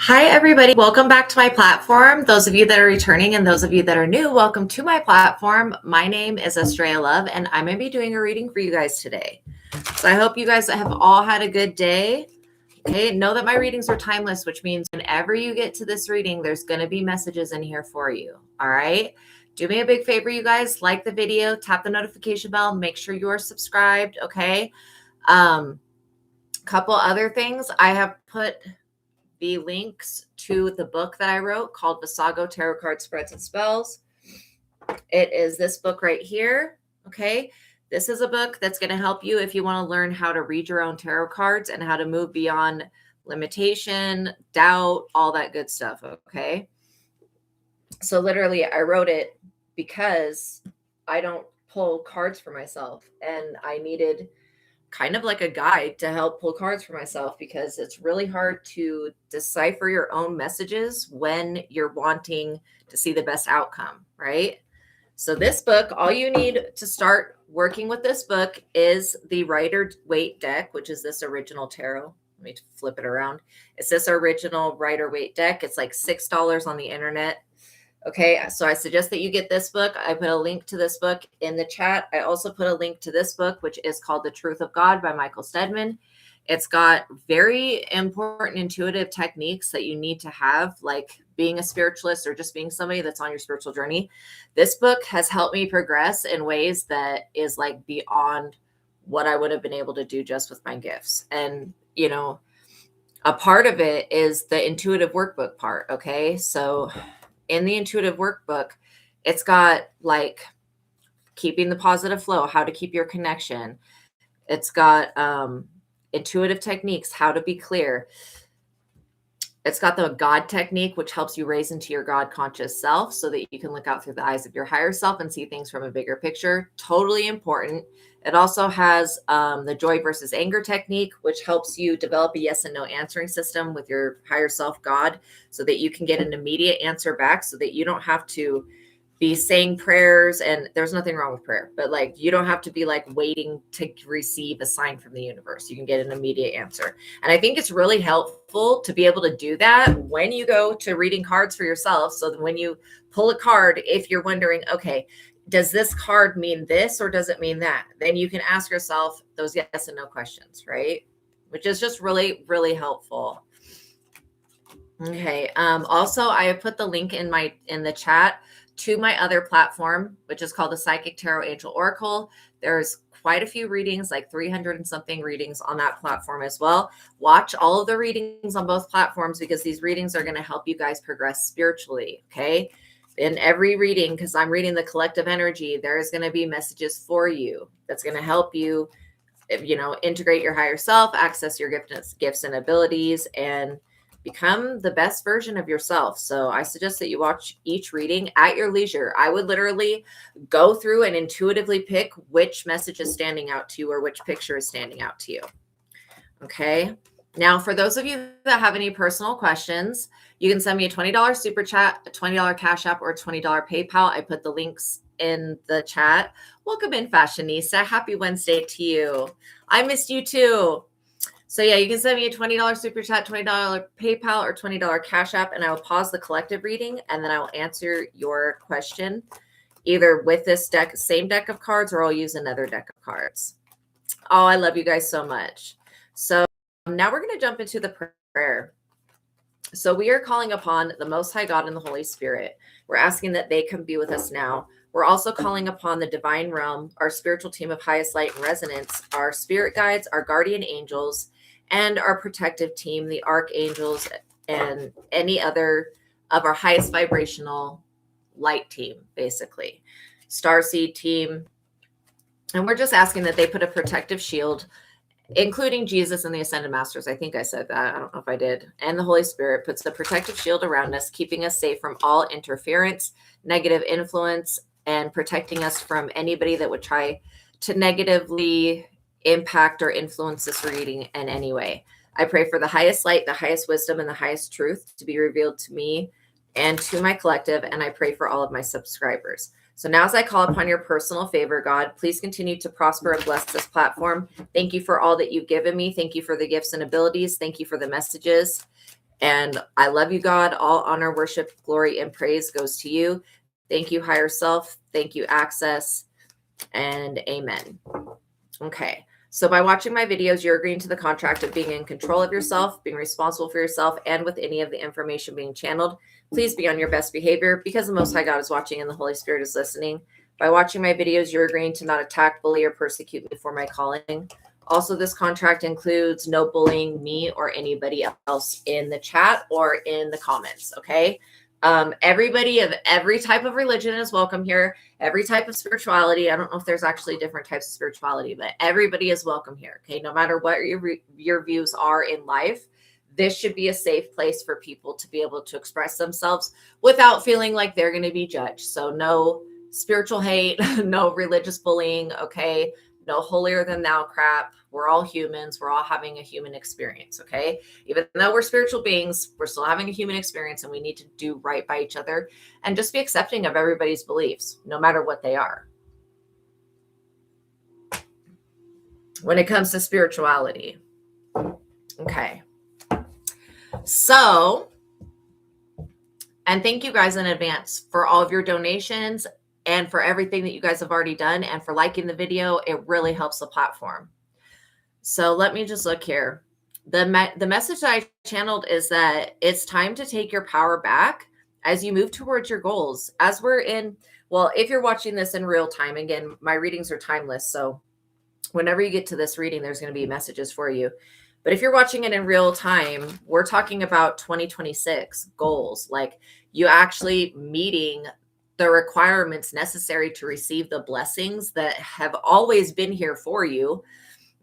Hi, everybody. Welcome back to my platform. Those of you that are returning and those of you that are new, welcome to my platform. My name is Astraea Love, and I'm going to be doing a reading for you guys today. So I hope you guys have all had a good day. Okay, know that my readings are timeless, which means whenever you get to this reading, there's going to be messages in here for you. All right. Do me a big favor, you guys. Like the video, tap the notification bell, make sure you are subscribed. Okay. Couple other things. I have put the links to the book that I wrote called Visago Tarot Card Spreads and Spells. It is this book right here. Okay. This is a book that's going to help you if you want to learn how to read your own tarot cards and how to move beyond limitation, doubt, all that good stuff. Okay. So literally I wrote it because I don't pull cards for myself, and I needed kind of like a guide to help pull cards for myself, because it's really hard to decipher your own messages when you're wanting to see the best outcome, right? So this book, all you need to start working with this book is the Rider-Waite deck, which is this original tarot. Let me flip it around. It's this original Rider-Waite deck. It's like $6 on the internet. Okay, so I suggest that you get this book. I put a link to this book in the chat. I also put a link to this book, which is called The Truth of God by Michael STEADMAN. It's got very important intuitive techniques that you need to have, like being a spiritualist or just being somebody that's on your spiritual journey. This book has helped me progress in ways that is like beyond what I would have been able to do just with my gifts. And, you know, a part of it is the intuitive workbook part. Okay, so in the intuitive workbook, it's got like keeping the positive flow, how to keep your connection. It's got intuitive techniques, how to be clear. It's got the God technique, which helps you raise into your God conscious self so that you can look out through the eyes of your higher self and see things from a bigger picture. Totally important. It also has the joy versus anger technique, which helps you develop a yes and no answering system with your higher self, God, so that you can get an immediate answer back, so that you don't have to be saying prayers. And there's nothing wrong with prayer, but like, you don't have to be like waiting to receive a sign from the universe. You can get an immediate answer. And I think it's really helpful to be able to do that when you go to reading cards for yourself. So that when you pull a card, if you're wondering, okay, does this card mean this or does it mean that? Then you can ask yourself those yes and no questions, right? Which is just really, really helpful. Okay. Also, I have put the link in the chat to my other platform, which is called the Psychic Tarot Angel Oracle. There's quite a few readings, like 300 and something readings on that platform as well. Watch all of the readings on both platforms, because these readings are going to help you guys progress spiritually. Okay. In every reading, because I'm reading the collective energy, there is going to be messages for you that's going to help you, you know, integrate your higher self, access your gifts and abilities, and become the best version of yourself. So I suggest that you watch each reading at your leisure. I would literally go through and intuitively pick which message is standing out to you or which picture is standing out to you. Okay. Now, for those of you that have any personal questions, you can send me a $20 super chat, a $20 Cash App, or a $20 PayPal. I put the links in the chat. Welcome in, Fashionista. Happy Wednesday to you. I missed you too. So yeah, you can send me a $20 super chat, $20 PayPal, or $20 Cash App, and I will pause the collective reading, and then I will answer your question either with this deck, same deck of cards, or I'll use another deck of cards. Oh, I love you guys so much. So now we're going to jump into the prayer. So we are calling upon the Most High God and the Holy Spirit. We're asking that they come be with us now. We're also calling upon the divine realm, our spiritual team of highest light and resonance, our spirit guides, our guardian angels, and our protective team, the archangels, and any other of our highest vibrational light team, basically. Starseed team. And we're just asking that they put a protective shield, including Jesus and the Ascended Masters. I think I said that. I don't know if I did. And the Holy Spirit puts a protective shield around us, keeping us safe from all interference, negative influence, and protecting us from anybody that would try to negatively impact or influence this reading in any way. I pray for the highest light, the highest wisdom, and the highest truth to be revealed to me and to my collective. And I pray for all of my subscribers. So now as I call upon your personal favor, God, please continue to prosper and bless this platform. Thank you for all that you've given me. Thank you for the gifts and abilities. Thank you for the messages. And I love you, God. All honor, worship, glory, and praise goes to you. Thank you, higher self. Thank you, access. And amen. Okay. So by watching my videos, you're agreeing to the contract of being in control of yourself, being responsible for yourself, and with any of the information being channeled. Please be on your best behavior because the Most High God is watching and the Holy Spirit is listening. By watching my videos, you're agreeing to not attack, bully, or persecute me for my calling. Also, this contract includes no bullying me or anybody else in the chat or in the comments, okay? Everybody of every type of religion is welcome here. Every type of spirituality. I don't know if there's actually different types of spirituality, but everybody is welcome here, okay? No matter what your views are in life, this should be a safe place for people to be able to express themselves without feeling like they're going to be judged. So no spiritual hate, no religious bullying, okay? No holier than thou crap. We're all humans. We're all having a human experience, okay? Even though we're spiritual beings, we're still having a human experience, and we need to do right by each other and just be accepting of everybody's beliefs, no matter what they are. When it comes to spirituality. Okay. So, and thank you guys in advance for all of your donations and for everything that you guys have already done and for liking the video. It really helps the platform. So let me just look here. The message that I channeled is that it's time to take your power back as you move towards your goals. As we're in, well, if you're watching this in real time, again, my readings are timeless. So whenever you get to this reading, there's going to be messages for you. But if you're watching it in real time, we're talking about 2026 goals, like you actually meeting the requirements necessary to receive the blessings that have always been here for you.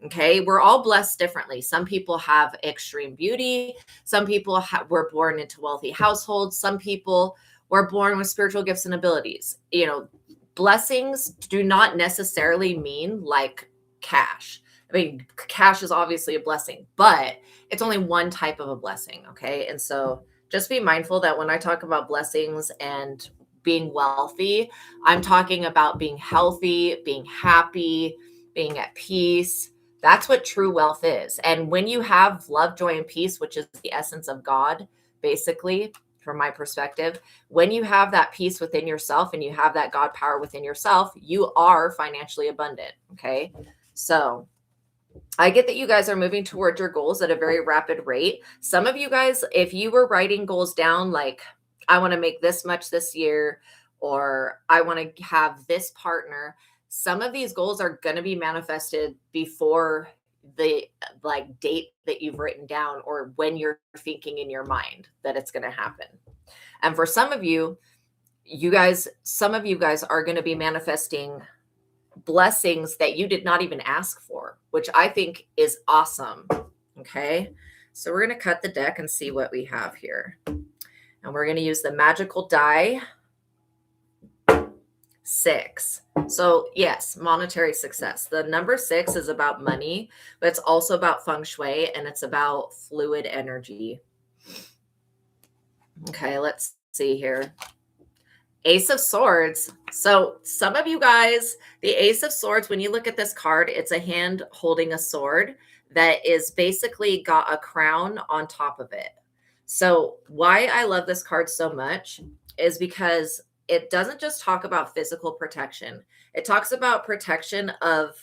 Okay, we're all blessed differently. Some people have extreme beauty. Some people were born into wealthy households. Some people were born with spiritual gifts and abilities. You know, blessings do not necessarily mean like cash. I mean, cash is obviously a blessing, but it's only one type of a blessing. Okay, and so just be mindful that when I talk about blessings and being wealthy, I'm talking about being healthy, being happy, being at peace. That's what true wealth is. And when you have love, joy, and peace, which is the essence of God, basically, from my perspective, when you have that peace within yourself and you have that God power within yourself, you are financially abundant. Okay. So I get that you guys are moving towards your goals at a very rapid rate. Some of you guys, if you were writing goals down, like I want to make this much this year, or I want to have this partner, some of these goals are going to be manifested before the like date that you've written down or when you're thinking in your mind that it's going to happen. And for some of you guys are going to be manifesting blessings that you did not even ask for, which I think is awesome. Okay. So we're going to cut the deck and see what we have here. And we're going to use the magical die 6. So yes, monetary success. The number 6 is about money, but it's also about feng shui and it's about fluid energy. Okay, let's see here. Ace of Swords. So some of you guys, the Ace of Swords, when you look at this card, it's a hand holding a sword that is basically got a crown on top of it. So why I love this card so much is because it doesn't just talk about physical protection. It talks about protection of,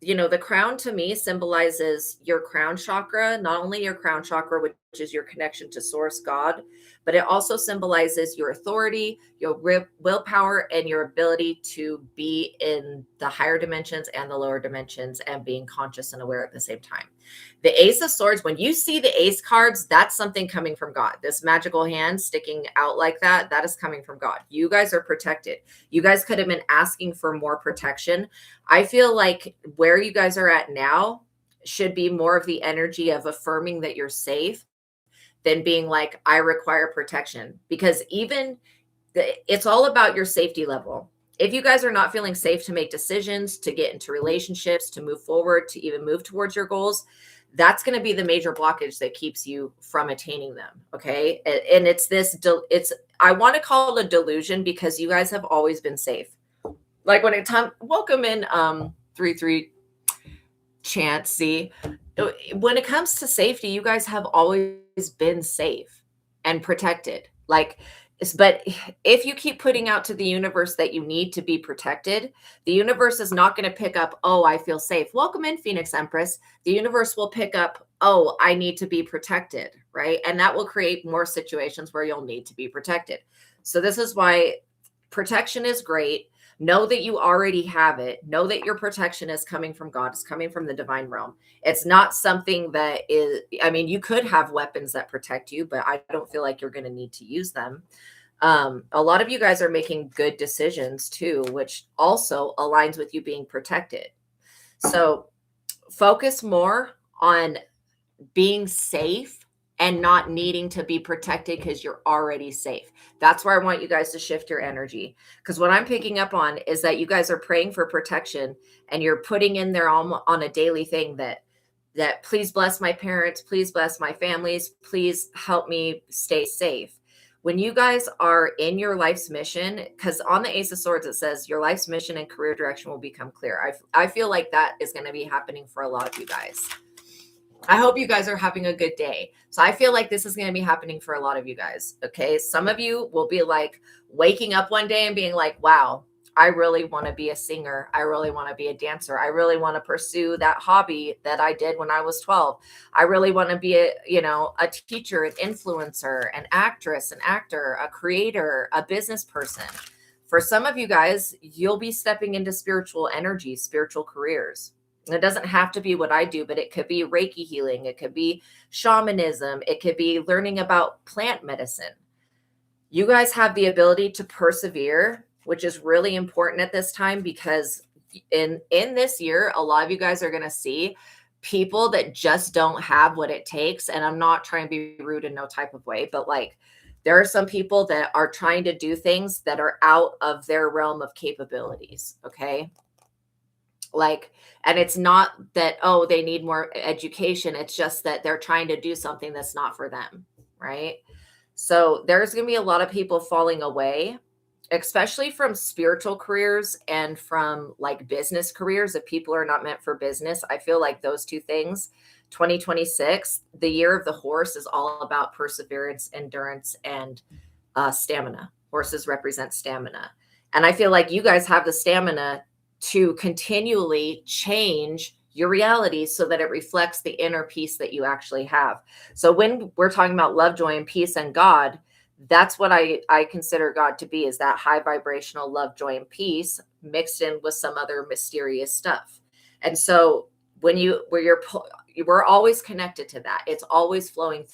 you know, the crown to me symbolizes your crown chakra, not only your crown chakra, which is your connection to source God, but it also symbolizes your authority, your willpower, and your ability to be in the higher dimensions and the lower dimensions and being conscious and aware at the same time. The Ace of Swords, when you see the Ace cards, that's something coming from God. This magical hand sticking out like that, that is coming from God. You guys are protected. You guys could have been asking for more protection. I feel like where you guys are at now should be more of the energy of affirming that you're safe than being like, I require protection, because it's all about your safety level. If you guys are not feeling safe to make decisions, to get into relationships, to move forward, to even move towards your goals, that's going to be the major blockage that keeps you from attaining them. Okay. And I want to call it a delusion because you guys have always been safe. Like when welcome in 3-3 Chance. See, when it comes to safety, you guys have always been safe and protected. But if you keep putting out to the universe that you need to be protected, the universe is not going to pick up, oh, I feel safe. Welcome in, Phoenix Empress. The universe will pick up, oh, I need to be protected, right? And that will create more situations where you'll need to be protected. So this is why protection is great. Know that you already have it. Know that your protection is coming from God. It's coming from the divine realm. It's not something that is, I mean, you could have weapons that protect you, but I don't feel like you're going to need to use them. A lot of you guys are making good decisions too, which also aligns with you being protected. So focus more on being safe and not needing to be protected because you're already safe. That's where I want you guys to shift your energy. Because what I'm picking up on is that you guys are praying for protection and you're putting in there on a daily thing that please bless my parents, please bless my families, please help me stay safe. When you guys are in your life's mission, because on the Ace of Swords, it says your life's mission and career direction will become clear. I feel like that is going to be happening for a lot of you guys. I hope you guys are having a good day. So I feel like this is going to be happening for a lot of you guys. Okay. Some of you will be like waking up one day and being like, wow, I really want to be a singer. I really want to be a dancer. I really want to pursue that hobby that I did when I was 12. I really want to be a teacher, an influencer, an actress, an actor, a creator, a business person. For some of you guys, you'll be stepping into spiritual energy, spiritual careers. It doesn't have to be what I do, but it could be Reiki healing. It could be shamanism. It could be learning about plant medicine. You guys have the ability to persevere, which is really important at this time, because in this year, a lot of you guys are going to see people that just don't have what it takes. And I'm not trying to be rude in no type of way, but like there are some people that are trying to do things that are out of their realm of capabilities. Okay. And it's not that, oh, they need more education. It's just that they're trying to do something that's not for them. Right. So there's going to be a lot of people falling away, especially from spiritual careers and from like business careers. If people are not meant for business, I feel like those two things, 2026, the year of the horse, is all about perseverance, endurance, and stamina. Horses represent stamina. And I feel like you guys have the stamina to continually change your reality so that it reflects the inner peace that you actually have. So when we're talking about love, joy, and peace and God, that's what I consider God to be, is that high vibrational love, joy, and peace mixed in with some other mysterious stuff. And so we're always connected to that. It's always flowing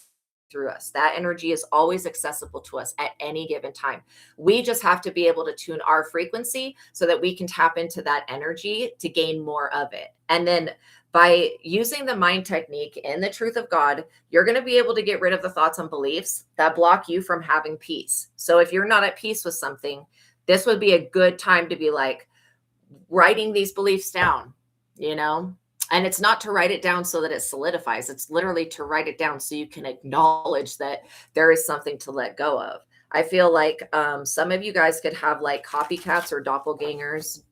through us. That energy is always accessible to us at any given time. We just have to be able to tune our frequency so that we can tap into that energy to gain more of it. And then by using the mind technique in the truth of God, you're going to be able to get rid of the thoughts and beliefs that block you from having peace. So if you're not at peace with something, this would be a good time to be like writing these beliefs down, And it's not to write it down so that it solidifies. It's literally to write it down so you can acknowledge that there is something to let go of. I feel like some of you guys could have like copycats or doppelgangers.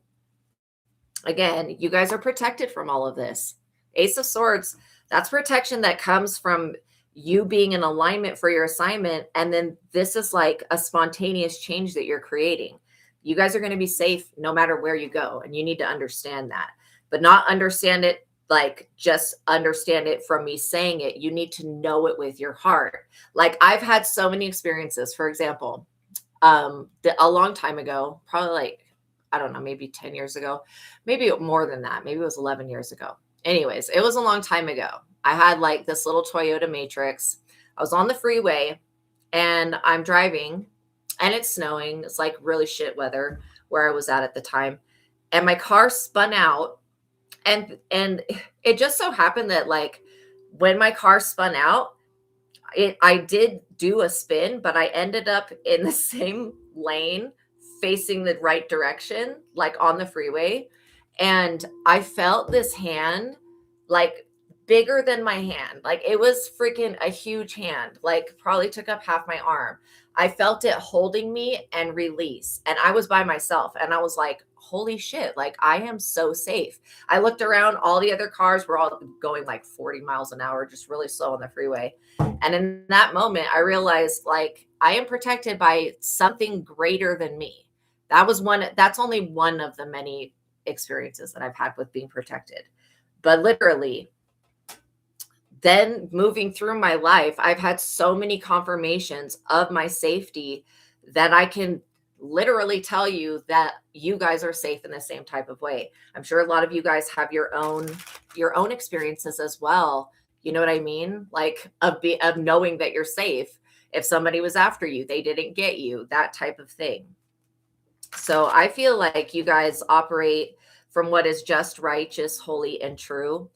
Again, you guys are protected from all of this. Ace of Swords, that's protection that comes from you being in alignment for your assignment. And then this is like a spontaneous change that you're creating. You guys are going to be safe no matter where you go. And you need to understand that. But not understand it like just understand it from me saying it. You need to know it with your heart. Like I've had so many experiences. For example, a long time ago, probably like, I don't know, maybe 10 years ago, maybe more than that. Maybe it was 11 years ago. Anyways, it was a long time ago. I had like this little Toyota Matrix. I was on the freeway and I'm driving and it's snowing. It's like really shit weather where I was at the time. And my car spun out. And it just so happened that like when my car spun out, I did do a spin, but I ended up in the same lane facing the right direction, like on the freeway. And I felt this hand like bigger than my hand. Like it was freaking a huge hand, like probably took up half my arm. I felt it holding me and release. And I was by myself and I was like, holy shit, like I am so safe. I looked around, all the other cars were all going like 40 miles an hour, just really slow on the freeway. And in that moment, I realized like I am protected by something greater than me. That's only one of the many experiences that I've had with being protected. But literally, then moving through my life, I've had so many confirmations of my safety that I can literally tell you that you guys are safe in the same type of way. I'm sure a lot of you guys have your own experiences as well. You know what I mean? Like of knowing that you're safe. If somebody was after you, they didn't get you, that type of thing. So I feel like you guys operate from what is just, righteous, holy, and true.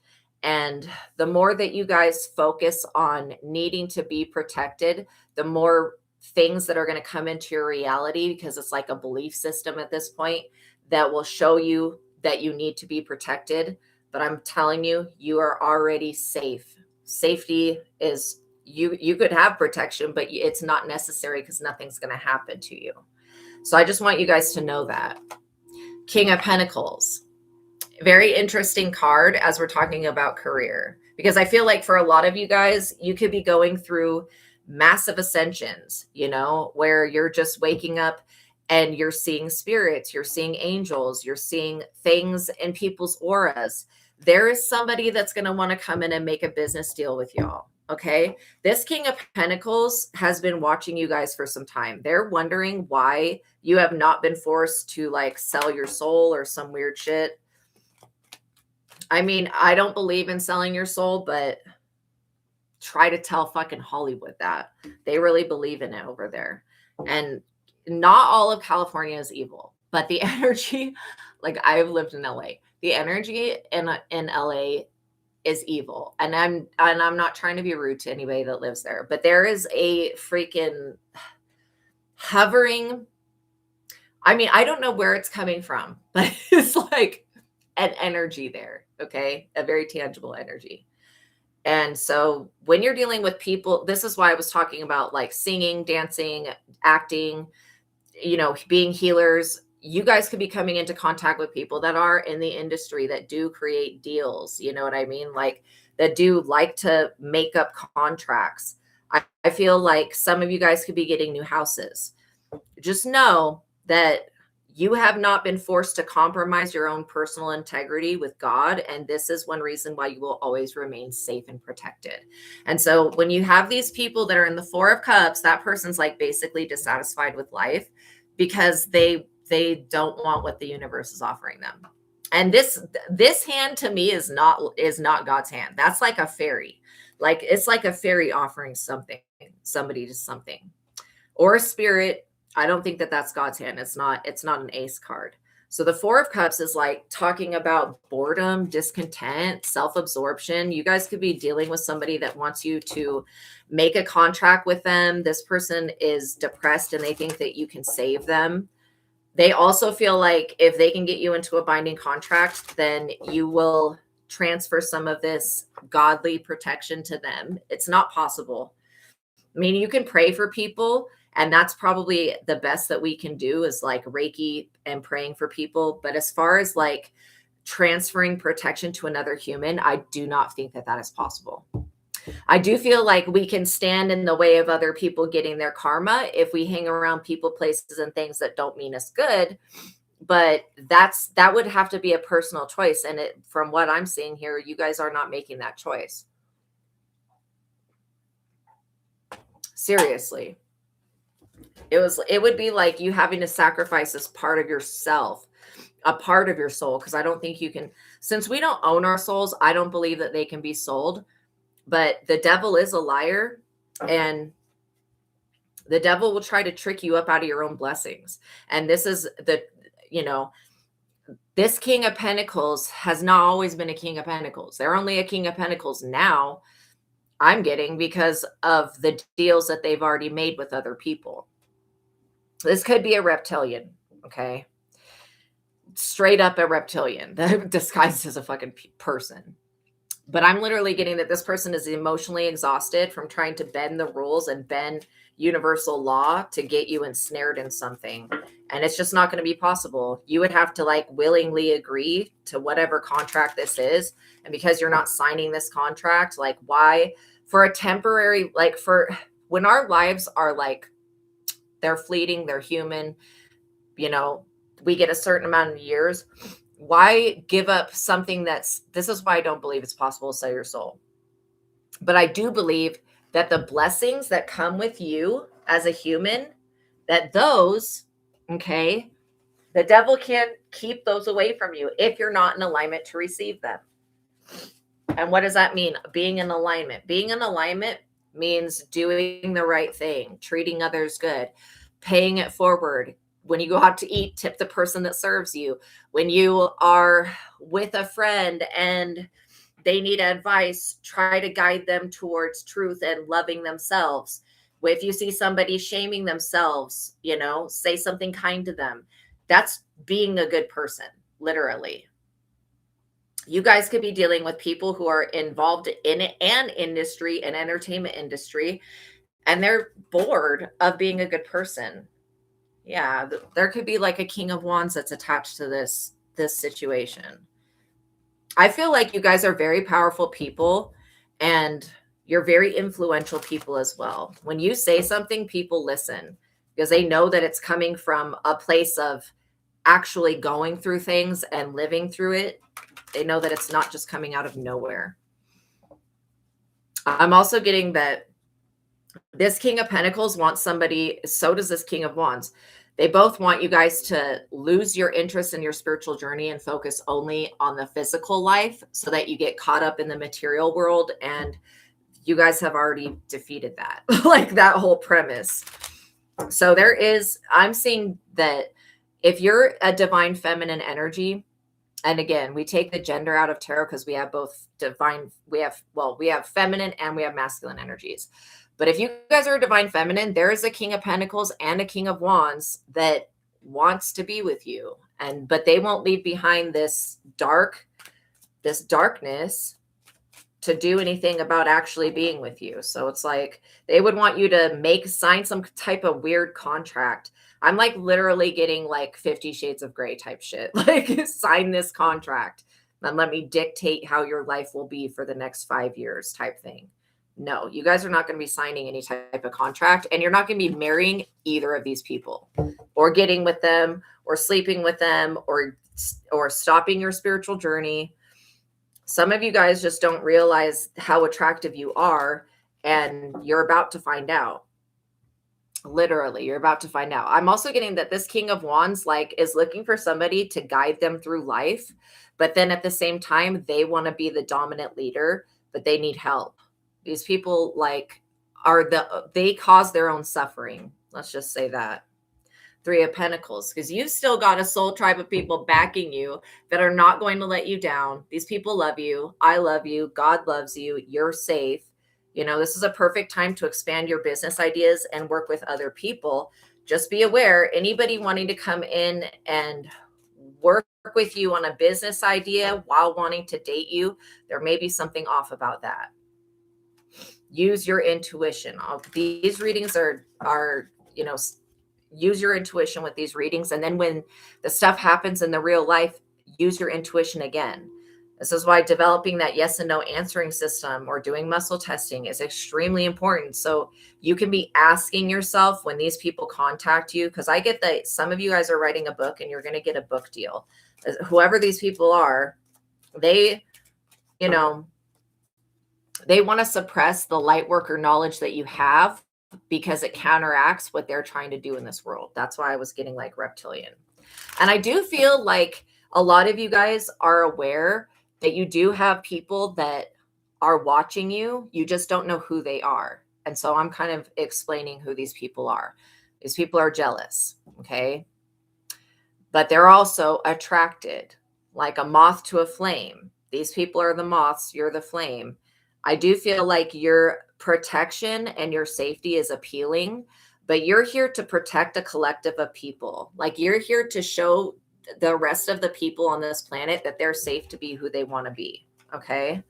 And the more that you guys focus on needing to be protected, the more things that are going to come into your reality, because it's like a belief system at this point that will show you that you need to be protected. But I'm telling you, you are already safe. Safety is you could have protection, but it's not necessary because nothing's going to happen to you. So I just want you guys to know that. King of Pentacles. Very interesting card as we're talking about career, because I feel like for a lot of you guys, you could be going through massive ascensions, you know, where you're just waking up and you're seeing spirits, you're seeing angels, you're seeing things in people's auras. There is somebody that's going to want to come in and make a business deal with y'all. Okay. This King of Pentacles has been watching you guys for some time. They're wondering why you have not been forced to like sell your soul or some weird shit. I mean, I don't believe in selling your soul, but try to tell fucking Hollywood that. They really believe in it over there. And not all of California is evil, but the energy, like I've lived in LA, the energy in LA is evil. And I'm not trying to be rude to anybody that lives there, but there is a freaking hovering. I mean, I don't know where it's coming from, but it's like an energy there. Okay. A very tangible energy. And so when you're dealing with people, this is why I was talking about like singing, dancing, acting, you know, being healers. You guys could be coming into contact with people that are in the industry that do create deals. You know what I mean? Like that do like to make up contracts. I feel like some of you guys could be getting new houses. Just know that you have not been forced to compromise your own personal integrity with God. And this is one reason why you will always remain safe and protected. And so when you have these people that are in the Four of Cups, that person's like basically dissatisfied with life because they don't want what the universe is offering them. And this hand to me is not God's hand. That's like a fairy. Like it's like a fairy offering somebody to something, or a spirit. I don't think that that's God's hand. It's not an ace card. So the Four of Cups is like talking about boredom, discontent, self-absorption. You guys could be dealing with somebody that wants you to make a contract with them. This person is depressed and they think that you can save them. They also feel like if they can get you into a binding contract, then you will transfer some of this godly protection to them. It's not possible. I mean, you can pray for people, and that's probably the best that we can do is like Reiki and praying for people. But as far as like transferring protection to another human, I do not think that that is possible. I do feel like we can stand in the way of other people getting their karma if we hang around people, places, and things that don't mean us good. But that would have to be a personal choice. And from what I'm seeing here, you guys are not making that choice. Seriously. It would be like you having to sacrifice this part of yourself, a part of your soul. Cause I don't think you can, since we don't own our souls, I don't believe that they can be sold, but the devil is a liar, and the devil will try to trick you up out of your own blessings. And this is this King of Pentacles has not always been a King of Pentacles. They're only a King of Pentacles now, I'm getting, because of the deals that they've already made with other people. This could be a reptilian, okay? Straight up a reptilian that disguised as a fucking person. But I'm literally getting that this person is emotionally exhausted from trying to bend the rules and bend universal law to get you ensnared in something. And it's just not going to be possible. You would have to like willingly agree to whatever contract this is. And because you're not signing this contract, like why for a temporary, like for when our lives are like, they're fleeting, they're human, you know, we get a certain amount of years. Why give up something this is why I don't believe it's possible to sell your soul. But I do believe that the blessings that come with you as a human, that those, okay, the devil can't keep those away from you if you're not in alignment to receive them. And what does that mean? Being in alignment. Being in alignment means doing the right thing, treating others good, paying it forward. When you go out to eat, tip the person that serves you. When you are with a friend and they need advice, try to guide them towards truth and loving themselves. If you see somebody shaming themselves, you know, say something kind to them. That's being a good person, literally. You guys could be dealing with people who are involved in an industry, an entertainment industry, and they're bored of being a good person. Yeah, there could be like a King of Wands that's attached to this situation. I feel like you guys are very powerful people and you're very influential people as well. When you say something, people listen because they know that it's coming from a place of actually going through things and living through it. They know that it's not just coming out of nowhere. I'm also getting that this King of Pentacles wants somebody, so does this King of Wands. They both want you guys to lose your interest in your spiritual journey and focus only on the physical life so that you get caught up in the material world. And you guys have already defeated that, like that whole premise. So I'm seeing that if you're a divine feminine energy, and again, we take the gender out of tarot because we have both we have feminine and we have masculine energies. But if you guys are a divine feminine, there is a King of Pentacles and a King of Wands that wants to be with you. But they won't leave behind this darkness to do anything about actually being with you. So it's like they would want you to sign some type of weird contract. I'm like literally getting like 50 Shades of Grey type shit. Like sign this contract and let me dictate how your life will be for the next 5 years type thing. No, you guys are not going to be signing any type of contract, and you're not going to be marrying either of these people or getting with them or sleeping with them or stopping your spiritual journey. Some of you guys just don't realize how attractive you are, and you're about to find out. Literally, you're about to find out. I'm also getting that this King of Wands is looking for somebody to guide them through life, but then at the same time, they want to be the dominant leader, but they need help. These people they cause their own suffering. Let's just say that. 3 of Pentacles, because you've still got a soul tribe of people backing you that are not going to let you down. These people love you. I love you. God loves you. You're safe. You know, this is a perfect time to expand your business ideas and work with other people. Just be aware, anybody wanting to come in and work with you on a business idea while wanting to date you, there may be something off about that. Use your intuition. These readings are, use your intuition with these readings. And then when the stuff happens in the real life, use your intuition again. This is why developing that yes and no answering system or doing muscle testing is extremely important. So you can be asking yourself when these people contact you, because I get that some of you guys are writing a book and you're going to get a book deal. Whoever these people are, they want to suppress the light worker knowledge that you have because it counteracts what they're trying to do in this world. That's why I was getting like reptilian. And I do feel like a lot of you guys are aware that you do have people that are watching you. You just don't know who they are. And so I'm kind of explaining who these people are. These people are jealous, okay? But they're also attracted, like a moth to a flame. These people are the moths, you're the flame. I do feel like your protection and your safety is appealing, but you're here to protect a collective of people. Like you're here to show the rest of the people on this planet that they're safe to be who they want to be. Okay.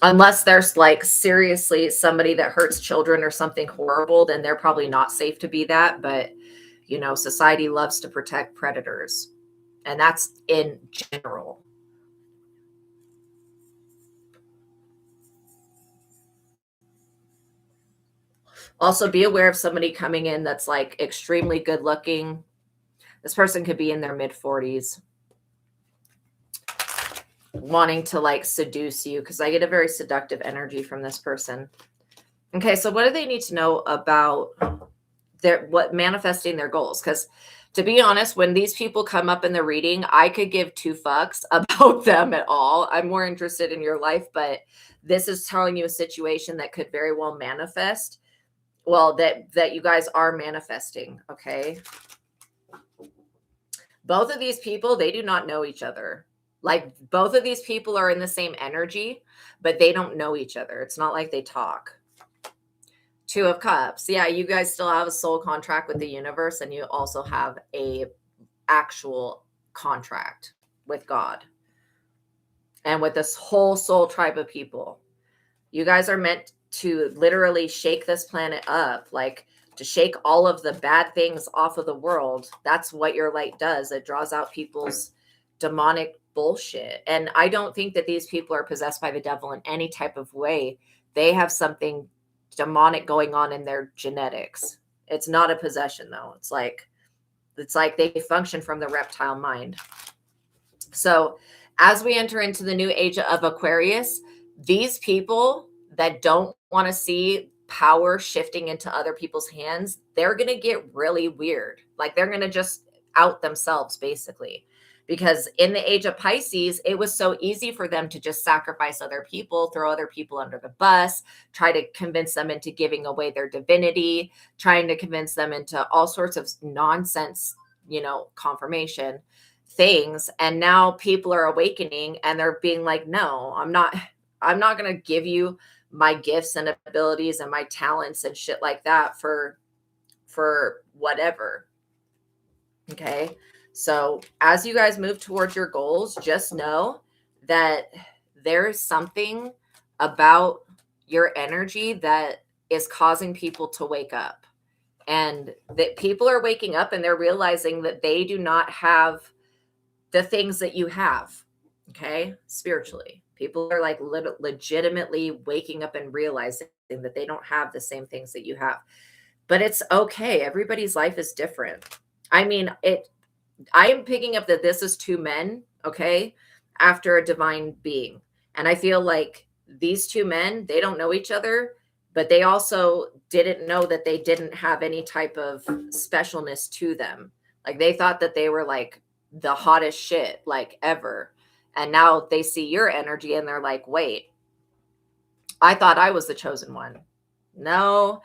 Unless there's like seriously somebody that hurts children or something horrible, then they're probably not safe to be that. But, you know, society loves to protect predators. And that's in general. Also, be aware of somebody coming in that's like extremely good looking. This person could be in their mid 40s, wanting to like seduce you, because I get a very seductive energy from this person. Okay, so what do they need to know about what manifesting their goals? Because to be honest, when these people come up in the reading, I could give two fucks about them at all. I'm more interested in your life, but this is telling you a situation that could very well manifest. Well, that you guys are manifesting, okay? Both of these people, they do not know each other. Like both of these people are in the same energy, but they don't know each other. It's not like they talk. Two of Cups. Yeah, you guys still have a soul contract with the universe, and you also have a actual contract with God and with this whole soul tribe of people. You guys are meant to literally shake this planet up, like to shake all of the bad things off of the world. That's what your light does. It draws out people's demonic bullshit. And I don't think that these people are possessed by the devil in any type of way. They have something demonic going on in their genetics. It's not a possession though. It's like they function from the reptile mind. So as we enter into the new age of Aquarius, these people that don't want to see power shifting into other people's hands, they're going to get really weird. Like they're going to just out themselves basically. Because in the age of Pisces, it was so easy for them to just sacrifice other people, throw other people under the bus, try to convince them into giving away their divinity, trying to convince them into all sorts of nonsense, you know, confirmation things. And now people are awakening and they're being like, no, I'm not going to give you my gifts and abilities and my talents and shit like that for whatever. Okay. So as you guys move towards your goals, just know that there's something about your energy that is causing people to wake up, and that people are waking up and they're realizing that they do not have the things that you have. Okay. Spiritually, people are like legitimately waking up and realizing that they don't have the same things that you have, but it's okay. Everybody's life is different. I mean, I am picking up that this is two men, okay, after a divine being. And I feel like these two men, they don't know each other, but they also didn't know that they didn't have any type of specialness to them. Like they thought that they were like the hottest shit like ever. And now they see your energy and they're like, wait, I thought I was the chosen one. No,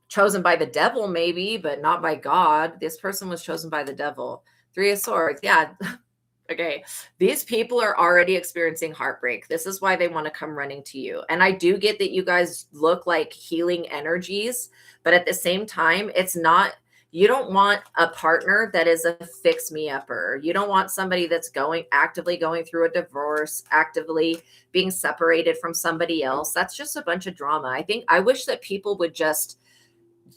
chosen by the devil maybe, but not by God. This person was chosen by the devil. Three of Swords. Yeah. Okay. These people are already experiencing heartbreak. This is why they want to come running to you. And I do get that you guys look like healing energies, but at the same time, it's not, you don't want a partner that is a fix me upper. You don't want somebody that's actively going through a divorce, actively being separated from somebody else. That's just a bunch of drama. I wish that people would just,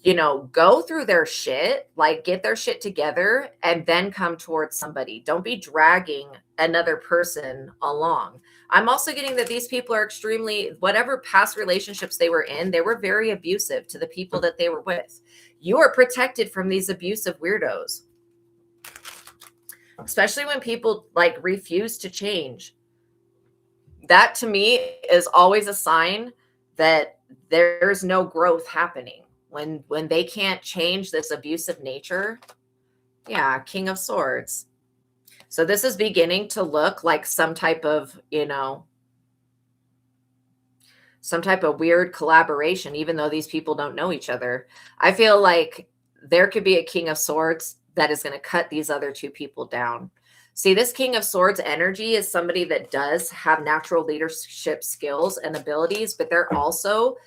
you know, go through their shit, like get their shit together and then come towards somebody. Don't be dragging another person along. I'm also getting that these people are extremely, whatever past relationships they were in, they were very abusive to the people that they were with. You are protected from these abusive weirdos, especially when people like refuse to change. That to me is always a sign that there's no growth happening. When they can't change this abusive nature. Yeah, King of Swords. So this is beginning to look like some type of, you know, some type of weird collaboration, even though these people don't know each other. I feel like there could be a King of Swords that is going to cut these other two people down. See, this King of Swords energy is somebody that does have natural leadership skills and abilities, but they're also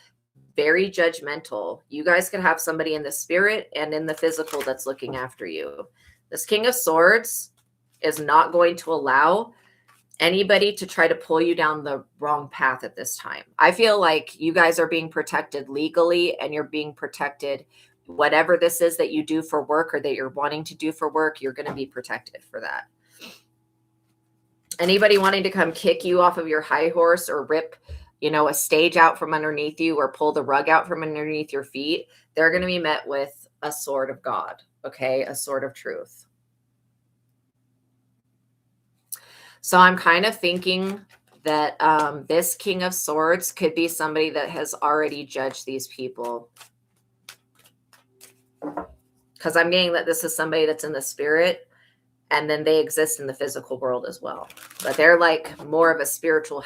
very judgmental. You guys could have somebody in the spirit and in the physical that's looking after you. This King of Swords is not going to allow anybody to try to pull you down the wrong path at this time. I feel like you guys are being protected legally, and you're being protected. Whatever this is that you do for work or that you're wanting to do for work, you're going to be protected for that. Anybody wanting to come kick you off of your high horse or rip, a stage out from underneath you or pull the rug out from underneath your feet, they're going to be met with a sword of God, okay? A sword of truth. So I'm kind of thinking that this King of Swords could be somebody that has already judged these people. Because I'm getting that this is somebody that's in the spirit, and then they exist in the physical world as well. But they're like more of a spiritual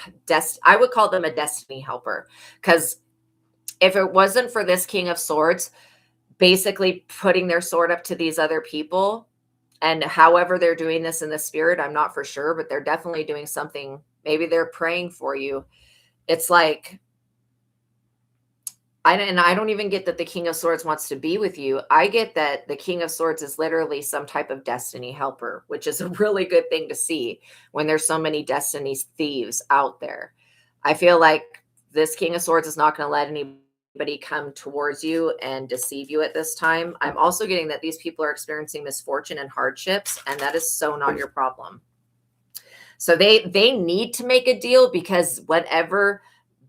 I would call them a destiny helper. Because if it wasn't for this King of Swords basically putting their sword up to these other people, and however they're doing this in the spirit, I'm not for sure, but they're definitely doing something. Maybe they're praying for you. It's like, I don't even get that the King of Swords wants to be with you. I get that the King of Swords is literally some type of destiny helper, which is a really good thing to see when there's so many destiny thieves out there. I feel like this King of Swords is not going to let anybody come towards you and deceive you at this time. I'm also getting that these people are experiencing misfortune and hardships, and that is so not your problem. So they need to make a deal, because whatever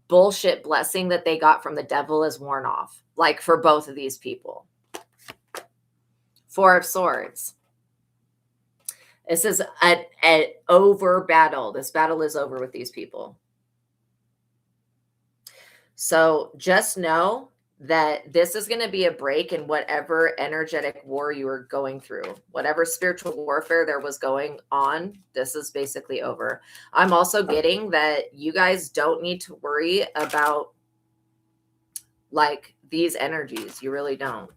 bullshit blessing that they got from the devil is worn off, like for both of these people. Four of Swords. This is an over battle. This battle is over with these people. So just know that this is going to be a break in whatever energetic war you are going through. Whatever spiritual warfare there was going on, this is basically over. I'm also getting that you guys don't need to worry about like these energies. You really don't.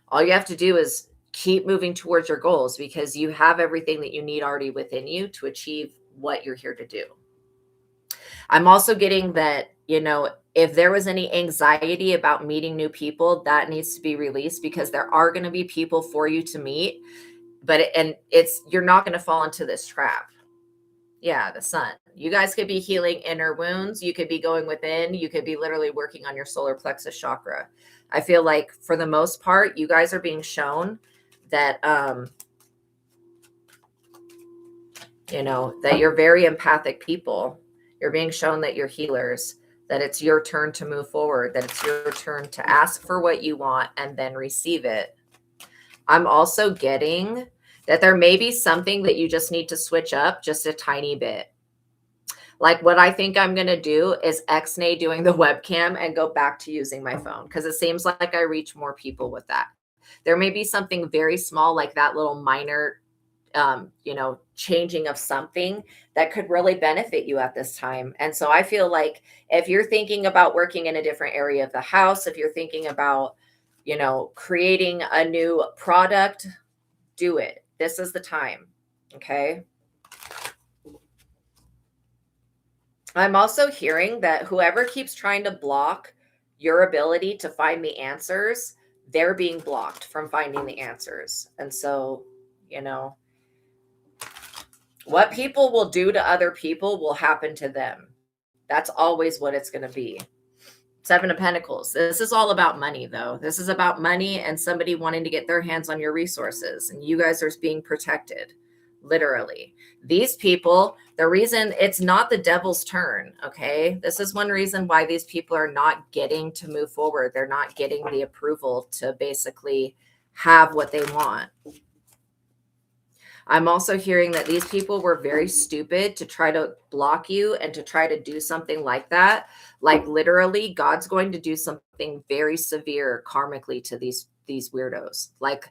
All you have to do is keep moving towards your goals, because you have everything that you need already within you to achieve what you're here to do. I'm also getting that, if there was any anxiety about meeting new people, that needs to be released, because there are going to be people for you to meet, but you're not going to fall into this trap. Yeah, the Sun. You guys could be healing inner wounds. You could be going within. You could be literally working on your solar plexus chakra. I feel like for the most part, you guys are being shown that, that you're very empathic people. You're being shown that you're healers, that it's your turn to move forward, that it's your turn to ask for what you want and then receive it. I'm also getting that there may be something that you just need to switch up just a tiny bit. Like what I think I'm going to do is X-nay doing the webcam and go back to using my phone, because it seems like I reach more people with that. There may be something very small, like that little minor changing of something that could really benefit you at this time. And so I feel like if you're thinking about working in a different area of the house, if you're thinking about, creating a new product, do it. This is the time. Okay. I'm also hearing that whoever keeps trying to block your ability to find the answers, they're being blocked from finding the answers. And so, what people will do to other people will happen to them. That's always what it's going to be. Seven of Pentacles. This is all about money, though. This is about money and somebody wanting to get their hands on your resources. And you guys are being protected, literally. These people, the reason it's not the devil's turn, okay? This is one reason why these people are not getting to move forward. They're not getting the approval to basically have what they want. I'm also hearing that these people were very stupid to try to block you and to try to do something like that. Like literally, God's going to do something very severe karmically to these weirdos. Like,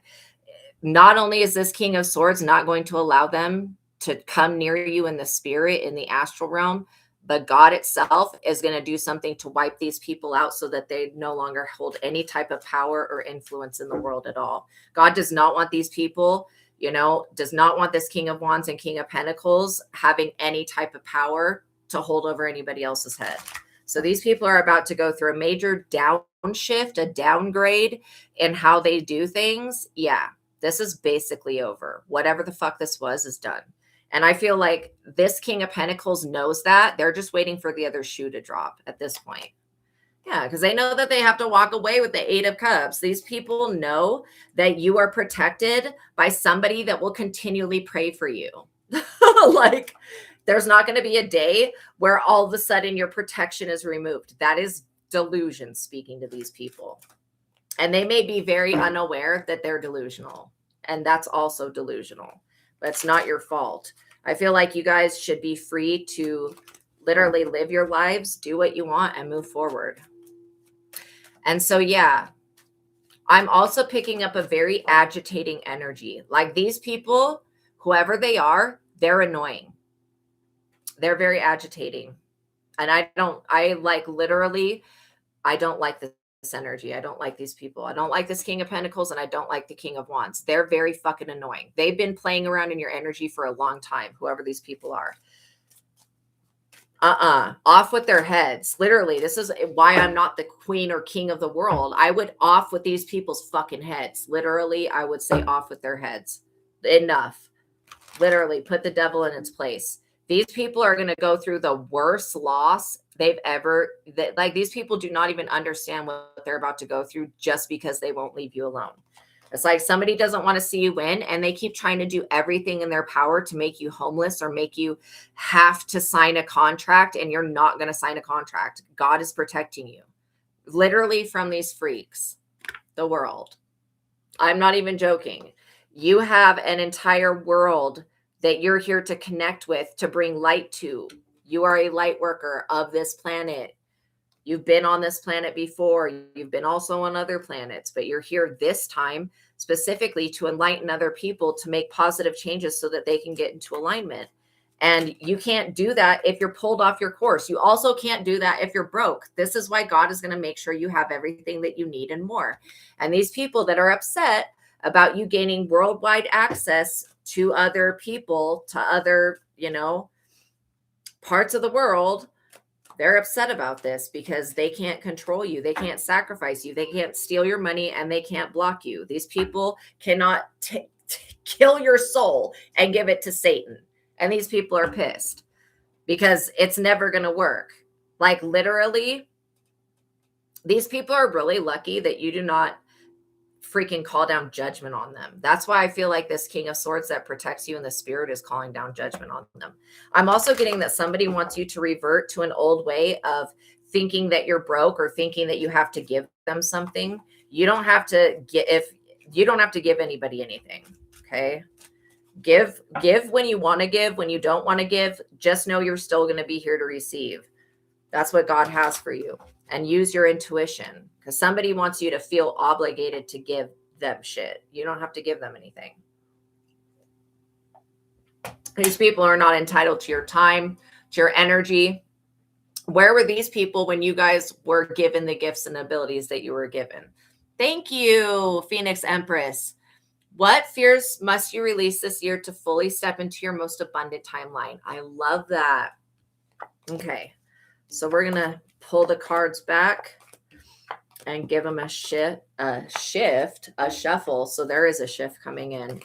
not only is this King of Swords not going to allow them to come near you in the spirit, in the astral realm, but God itself is going to do something to wipe these people out so that they no longer hold any type of power or influence in the world at all. God does not want these people, does not want this King of Wands and King of Pentacles having any type of power to hold over anybody else's head. So these people are about to go through a major downshift, a downgrade in how they do things. Yeah, this is basically over. Whatever the fuck this was is done. And I feel like this King of Pentacles knows that. They're just waiting for the other shoe to drop at this point. Yeah, because they know that they have to walk away with the Eight of Cups. These people know that you are protected by somebody that will continually pray for you. Like, there's not going to be a day where all of a sudden your protection is removed. That is delusion speaking to these people. And they may be very unaware that they're delusional. And that's also delusional. But it's not your fault. I feel like you guys should be free to literally live your lives, do what you want, and move forward. And so, yeah, I'm also picking up a very agitating energy. Like these people, whoever they are, they're annoying. They're very agitating. And I don't like this energy. I don't like these people. I don't like this King of Pentacles, and I don't like the King of Wands. They're very fucking annoying. They've been playing around in your energy for a long time, whoever these people are. Off with their heads. Literally, this is why I'm not the queen or king of the world. I would off with these people's fucking heads. Literally, I would say off with their heads. Enough. Literally, put the devil in its place. These people are going to go through the worst loss they've ever, like these people do not even understand what they're about to go through just because they won't leave you alone. It's like somebody doesn't want to see you win, and they keep trying to do everything in their power to make you homeless or make you have to sign a contract, and you're not going to sign a contract. God is protecting you literally from these freaks, the world. I'm not even joking. You have an entire world that you're here to connect with, to bring light to. You are a light worker of this planet. You've been on this planet before. You've been also on other planets, but you're here this time specifically to enlighten other people, to make positive changes so that they can get into alignment. And you can't do that if you're pulled off your course. You also can't do that if you're broke. This is why God is going to make sure you have everything that you need and more. And these people that are upset about you gaining worldwide access to other people, to other, parts of the world, they're upset about this because they can't control you. They can't sacrifice you. They can't steal your money, and they can't block you. These people cannot kill your soul and give it to Satan. And these people are pissed because it's never going to work. Like literally, these people are really lucky that you do not freaking call down judgment on them. That's why I feel like this King of Swords that protects you in the spirit is calling down judgment on them. I'm also getting that somebody wants you to revert to an old way of thinking that you're broke or thinking that you have to give them something. You don't have to give anybody anything. Okay. Give when you want to give. When you don't want to give, just know you're still going to be here to receive. That's what God has for you. And use your intuition, because somebody wants you to feel obligated to give them shit. You don't have to give them anything. These people are not entitled to your time, to your energy. Where were these people when you guys were given the gifts and abilities that you were given? Thank you, Phoenix Empress. What fears must you release this year to fully step into your most abundant timeline? I love that. Okay. So we're going to pull the cards back and give them a shuffle. So there is a shift coming in.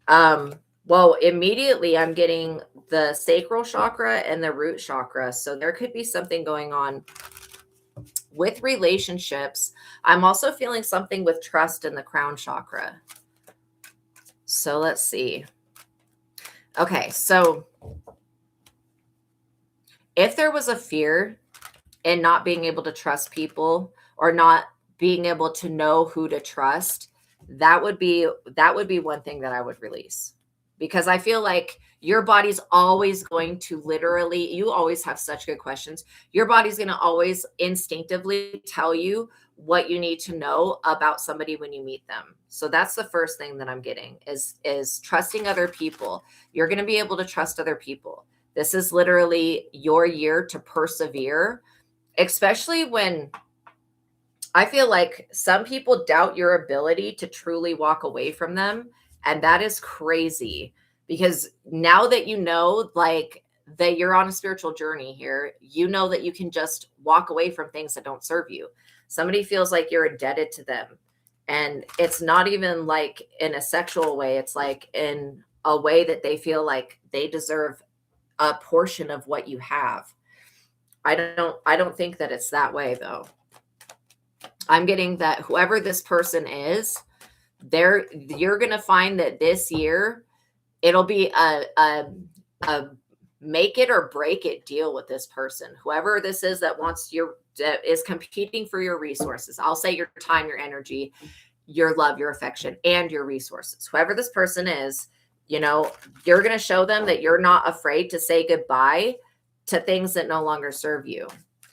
Well, immediately I'm getting the sacral chakra and the root chakra. So there could be something going on with relationships. I'm also feeling something with trust in the crown chakra. So let's see. Okay, so if there was a fear in not being able to trust people or not being able to know who to trust, that would be one thing that I would release, because I feel like your body's always going to literally, you always have such good questions. Your body's going to always instinctively tell you what you need to know about somebody when you meet them. So that's the first thing that I'm getting is trusting other people. You're going to be able to trust other people. This is literally your year to persevere, especially when I feel like some people doubt your ability to truly walk away from them. And that is crazy, because now that you know, like, that you're on a spiritual journey here, you know that you can just walk away from things that don't serve you. Somebody feels like you're indebted to them. And it's not even like in a sexual way. It's like in a way that they feel like they deserve a portion of what you have. I don't think that it's that way though. I'm getting that whoever this person is, you're going to find that this year it'll be a make it or break it deal with this person. Whoever this is that that is competing for your resources. I'll say your time, your energy, your love, your affection, and your resources. Whoever this person is, you're going to show them that you're not afraid to say goodbye to things that no longer serve you.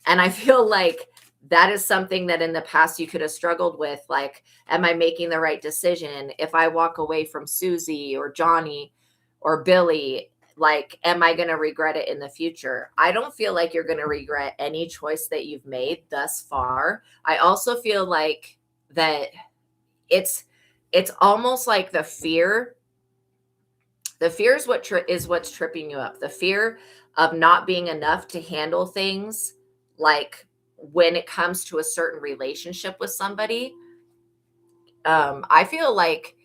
And I feel like that is something that in the past you could have struggled with. Like, am I making the right decision? If I walk away from Susie or Johnny or Billy, like, am I going to regret it in the future? I don't feel like you're going to regret any choice that you've made thus far. I also feel like that it's almost like the fear is what's tripping you up. The fear of not being enough to handle things, like when it comes to a certain relationship with somebody. I feel like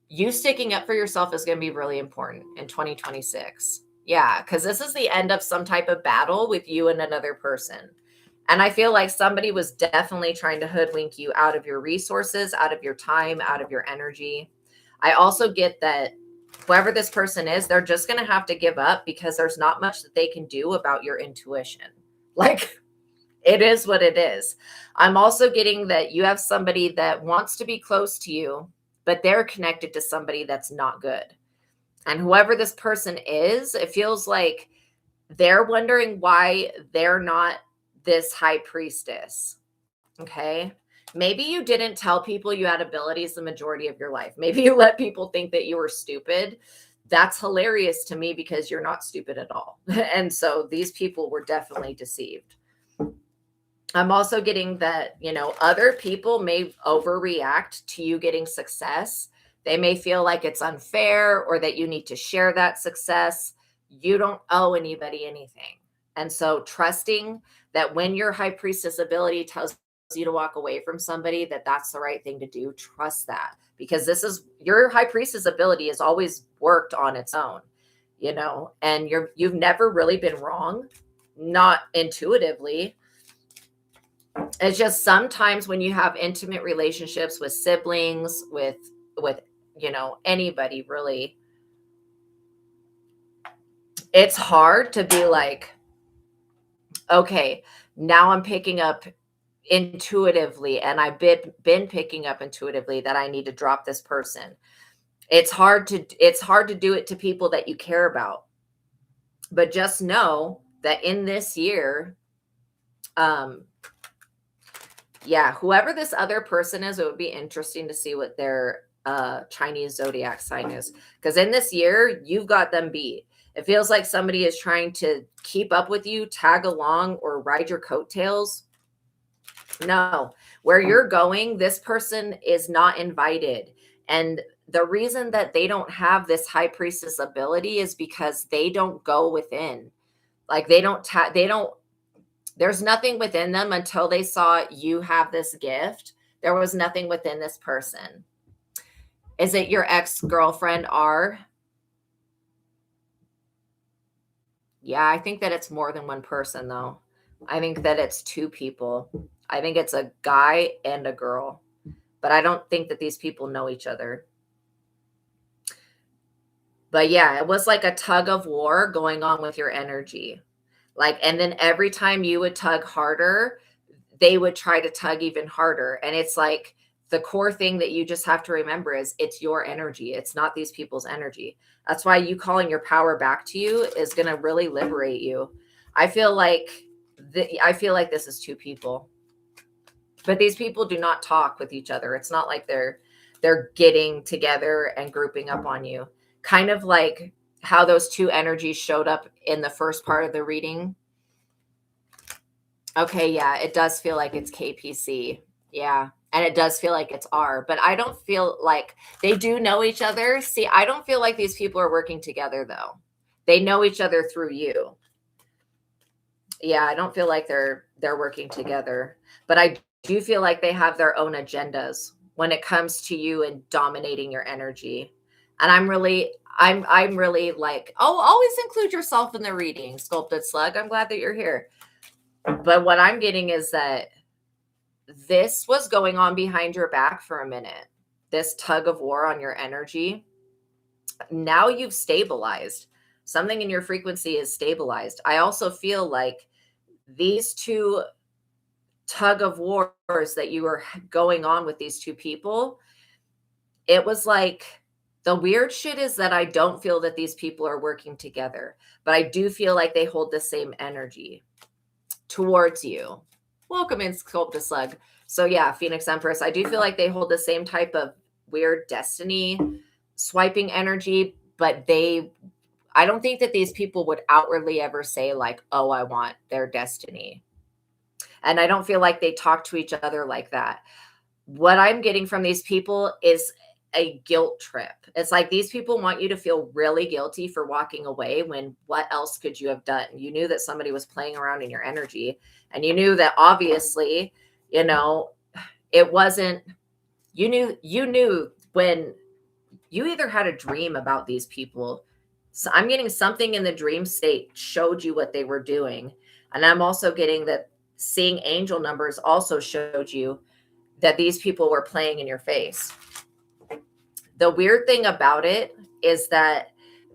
you sticking up for yourself is going to be really important in 2026. Yeah, because this is the end of some type of battle with you and another person. And I feel like somebody was definitely trying to hoodwink you out of your resources, out of your time, out of your energy. I also get that whoever this person is, they're just going to have to give up because there's not much that they can do about your intuition. Like, it is what it is. I'm also getting that you have somebody that wants to be close to you, but they're connected to somebody that's not good. And whoever this person is, it feels like they're wondering why they're not this high priestess. Okay. Maybe you didn't tell people you had abilities the majority of your life. Maybe you let people think that you were stupid. That's hilarious to me because you're not stupid at all. And so these people were definitely deceived. I'm also getting that, other people may overreact to you getting success. They may feel like it's unfair or that you need to share that success. You don't owe anybody anything. And so trusting that when your high priestess ability tells you to walk away from somebody, that's the right thing to do. Trust that, because this is your high priestess ability has always worked on its own, and you've never really been wrong, not intuitively. It's just sometimes when you have intimate relationships with siblings, with anybody really, it's hard to be like, okay, now I'm picking up intuitively, and I've been picking up intuitively that I need to drop this person. It's hard to do it to people that you care about. But just know that in this year, whoever this other person is, it would be interesting to see what their Chinese zodiac sign is. Because in this year, you've got them beat. It feels like somebody is trying to keep up with you, tag along, or ride your coattails. No, where you're going, this person is not invited. And the reason that they don't have this high priestess ability is because they don't go within. Like there's nothing within them until they saw you have this gift. There was nothing within this person. Is it your ex-girlfriend, R? Yeah, I think that it's more than one person, though. I think that it's two people. I think it's a guy and a girl. But I don't think that these people know each other. But yeah, it was like a tug of war going on with your energy. And then every time you would tug harder, they would try to tug even harder. And it's like the core thing that you just have to remember is it's your energy. It's not these people's energy. That's why you calling your power back to you is going to really liberate you. I feel like this is two people, but these people do not talk with each other. It's not like they're getting together and grouping up on you. Kind of like how those two energies showed up in the first part of the reading. Okay, yeah, it does feel like it's KPC. Yeah, and it does feel like it's R, but I don't feel like they do know each other. See, I don't feel like these people are working together, though. They know each other through you. Yeah, I don't feel like they're working together, but I do feel like they have their own agendas when it comes to you and dominating your energy. And I'm really like, oh, always include yourself in the reading, Sculpted Slug. I'm glad that you're here. But what I'm getting is that this was going on behind your back for a minute. This tug of war on your energy. Now you've stabilized. Something in your frequency is stabilized. I also feel like these two tug of wars that you were going on with these two people, it was like, the weird shit is that I don't feel that these people are working together, but I do feel like they hold the same energy towards you. Welcome in, Sculpted Slug. So yeah, Phoenix Empress, I do feel like they hold the same type of weird destiny swiping energy, but I don't think that these people would outwardly ever say like, oh, I want their destiny. And I don't feel like they talk to each other like that. What I'm getting from these people is a guilt trip. It's like these people want you to feel really guilty for walking away when what else could you have done? You knew that somebody was playing around in your energy, and you knew that obviously, it wasn't, you knew when you either had a dream about these people. So I'm getting something in the dream state showed you what they were doing. And I'm also getting that seeing angel numbers also showed you that these people were playing in your face. The weird thing about it is that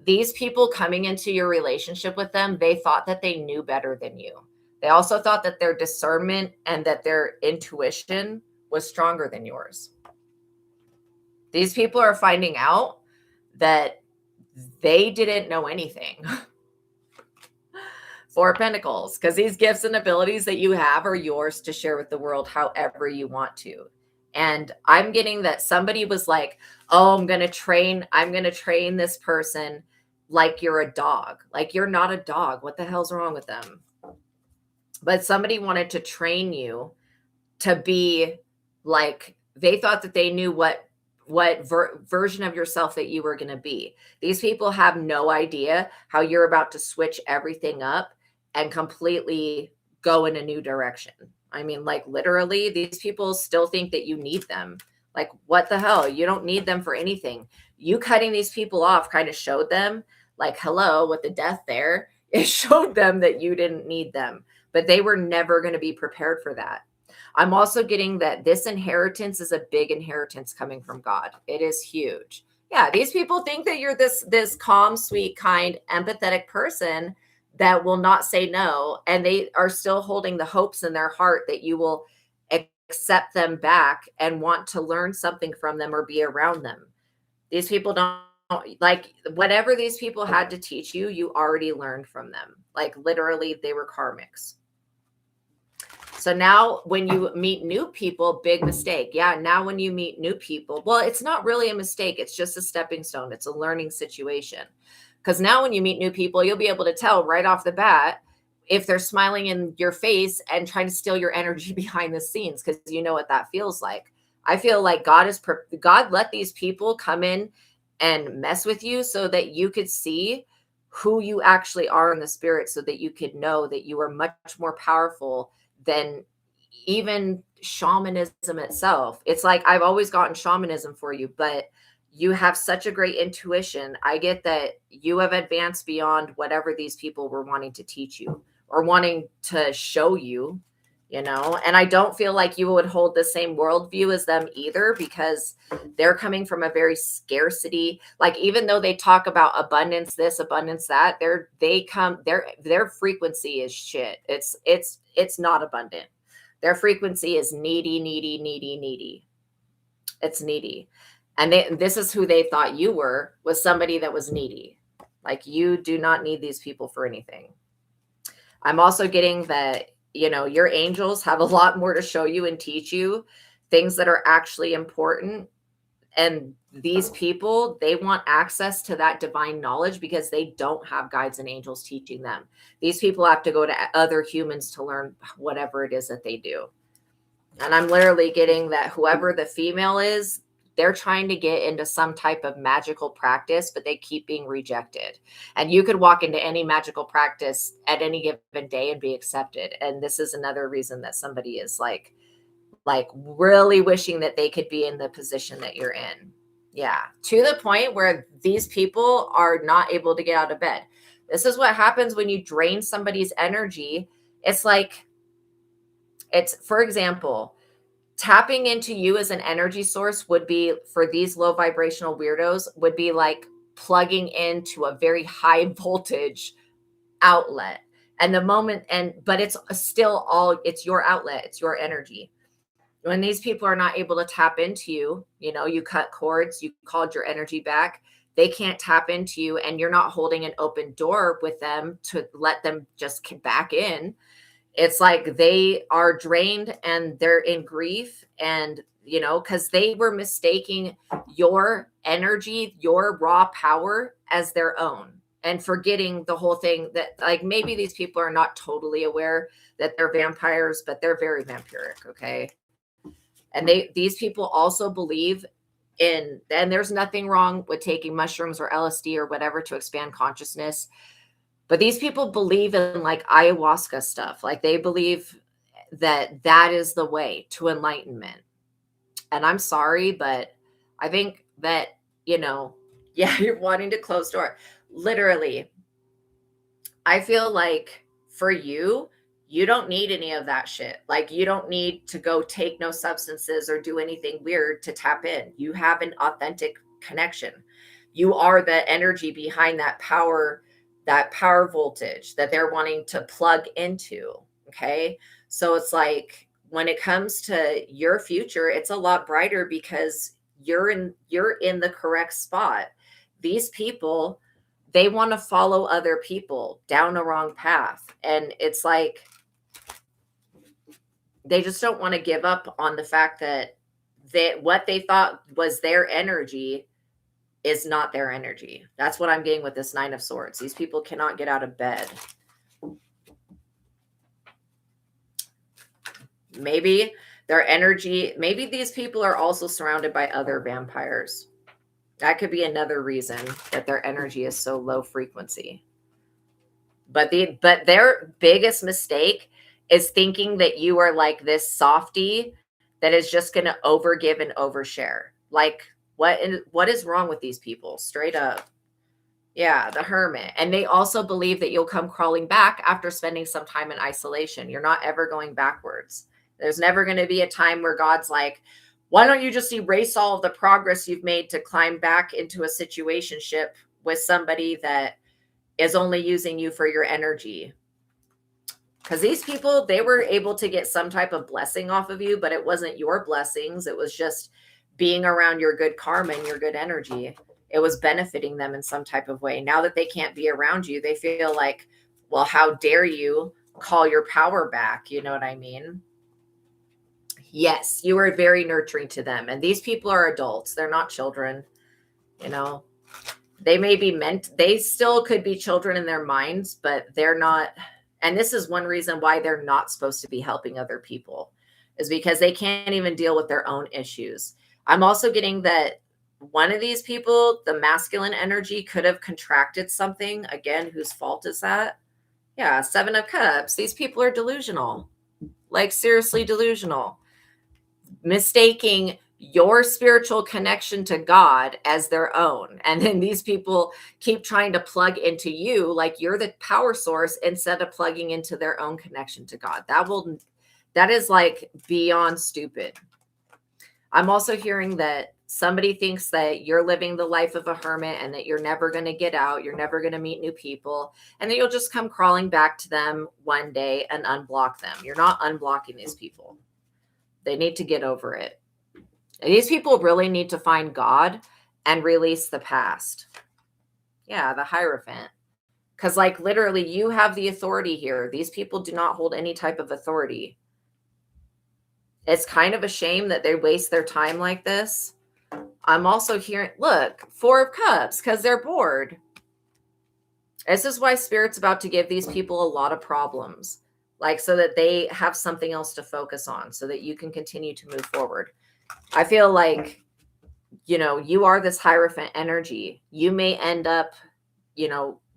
these people coming into your relationship with them, they thought that they knew better than you. They also thought that their discernment and that their intuition was stronger than yours. These people are finding out that they didn't know anything. Four of Pentacles, because these gifts and abilities that you have are yours to share with the world however you want to. And I'm getting that somebody was like, oh, I'm going to train this person like you're a dog. Like you're not a dog. What the hell's wrong with them? But somebody wanted to train you to be like, they thought that they knew what version of yourself that you were going to be. These people have no idea how you're about to switch everything up and completely go in a new direction. I mean, like literally, these people still think that you need them. Like, what the hell? You don't need them for anything. You cutting these people off kind of showed them, like, hello, with the death there, it showed them that you didn't need them, but they were never going to be prepared for that. I'm also getting that this inheritance is a big inheritance coming from God. It is huge. Yeah, these people think that you're this calm, sweet, kind, empathetic person that will not say no, and they are still holding the hopes in their heart that you will accept them back and want to learn something from them or be around them. These people don't, like, whatever these people had to teach you, you already learned from them. Like literally, they were karmics. So now when you meet new people, big mistake. Yeah, now when you meet new people, well, it's not really a mistake. It's just a stepping stone. It's a learning situation. Because now when you meet new people, you'll be able to tell right off the bat if they're smiling in your face and trying to steal your energy behind the scenes, because you know what that feels like. I feel like God let these people come in and mess with you so that you could see who you actually are in the spirit, so that you could know that you are much more powerful than even shamanism itself. It's like, I've always gotten shamanism for you, but you have such a great intuition. I get that you have advanced beyond whatever these people were wanting to teach you or wanting to show you, and I don't feel like you would hold the same worldview as them either, because they're coming from a very scarcity. Like, even though they talk about abundance, this, abundance, that, their frequency is shit. It's not abundant. Their frequency is needy, needy, needy, needy. It's needy. And this is who they thought you were, was somebody that was needy. Like, you do not need these people for anything. I'm also getting that, your angels have a lot more to show you and teach you things that are actually important. And these people, they want access to that divine knowledge because they don't have guides and angels teaching them. These people have to go to other humans to learn whatever it is that they do. And I'm literally getting that whoever the female is, they're trying to get into some type of magical practice, but they keep being rejected. And you could walk into any magical practice at any given day and be accepted. And this is another reason that somebody is like really wishing that they could be in the position that you're in. Yeah, to the point where these people are not able to get out of bed. This is what happens when you drain somebody's energy. It's like, for example, tapping into you as an energy source would be, for these low vibrational weirdos, would be like plugging into a very high voltage outlet. And the moment, but it's still it's your outlet, it's your energy. When these people are not able to tap into you, you cut cords, you called your energy back, they can't tap into you, and you're not holding an open door with them to let them just back in. It's like they are drained and they're in grief, and because they were mistaking your energy, your raw power, as their own, and forgetting the whole thing, that like maybe these people are not totally aware that they're vampires, but they're very vampiric. Okay. And these people also believe in, and there's nothing wrong with taking mushrooms or LSD or whatever to expand consciousness, but these people believe in like ayahuasca stuff. Like they believe that that is the way to enlightenment. And I'm sorry, but I think that, yeah, you're wanting to close door. Literally, I feel like for you, you don't need any of that shit. Like you don't need to go take no substances or do anything weird to tap in. You have an authentic connection. You are the energy behind that power voltage that they're wanting to plug into. Okay. So it's like, when it comes to your future, it's a lot brighter because you're in the correct spot. These people, they want to follow other people down a wrong path. And it's like, they just don't want to give up on the fact that what they thought was their energy is not their energy. That's what I'm getting with this Nine of Swords. These people cannot get out of bed. Maybe their energy, maybe these people are also surrounded by other vampires. That could be another reason that their energy is so low frequency. But their biggest mistake is thinking that you are like this softie that is just going to overgive and overshare. Like what is wrong with these people? Straight up. Yeah, the Hermit. And they also believe that you'll come crawling back after spending some time in isolation. You're not ever going backwards. There's never going to be a time where God's like, why don't you just erase all of the progress you've made to climb back into a situationship with somebody that is only using you for your energy? Because these people, they were able to get some type of blessing off of you, but it wasn't your blessings. It was just being around your good karma and your good energy. It was benefiting them in some type of way. Now that they can't be around you, they feel like, well, how dare you call your power back? You know what I mean? Yes, you are very nurturing to them. And these people are adults. They're not children. They may be they still could be children in their minds, but they're not. And this is one reason why they're not supposed to be helping other people, is because they can't even deal with their own issues. I'm also getting that one of these people, the masculine energy, could have contracted something. Again, whose fault is that? Yeah, Seven of Cups. These people are delusional. Like seriously delusional. Mistaking your spiritual connection to God as their own. And then these people keep trying to plug into you like you're the power source instead of plugging into their own connection to God. That is like beyond stupid. I'm also hearing that somebody thinks that you're living the life of a hermit and that you're never going to get out. You're never going to meet new people, and that you'll just come crawling back to them one day and unblock them. You're not unblocking these people. They need to get over it. And these people really need to find God and release the past. Yeah, the Hierophant. Because like literally you have the authority here. These people do not hold any type of authority. It's kind of a shame that they waste their time like this. I'm also hearing, look, Four of Cups, because they're bored. This is why Spirit's about to give these people a lot of problems, like so that they have something else to focus on so that you can continue to move forward. I feel like, you are this Hierophant energy. You may end up,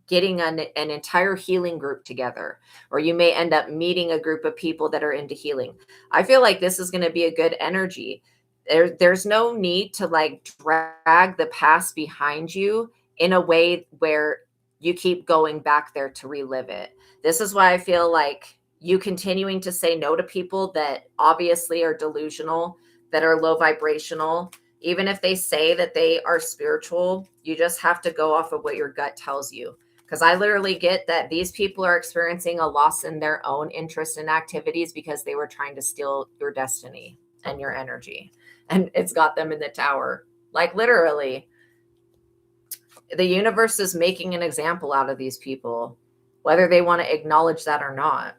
getting an entire healing group together, or you may end up meeting a group of people that are into healing. I feel like this is going to be a good energy. There's no need to like drag the past behind you in a way where you keep going back there to relive it. This is why I feel like you continuing to say no to people that obviously are delusional, that are low vibrational, even if they say that they are spiritual, you just have to go off of what your gut tells you. Because I literally get that these people are experiencing a loss in their own interest in activities because they were trying to steal your destiny and your energy. And it's got them in the tower. Like literally, the universe is making an example out of these people, whether they want to acknowledge that or not.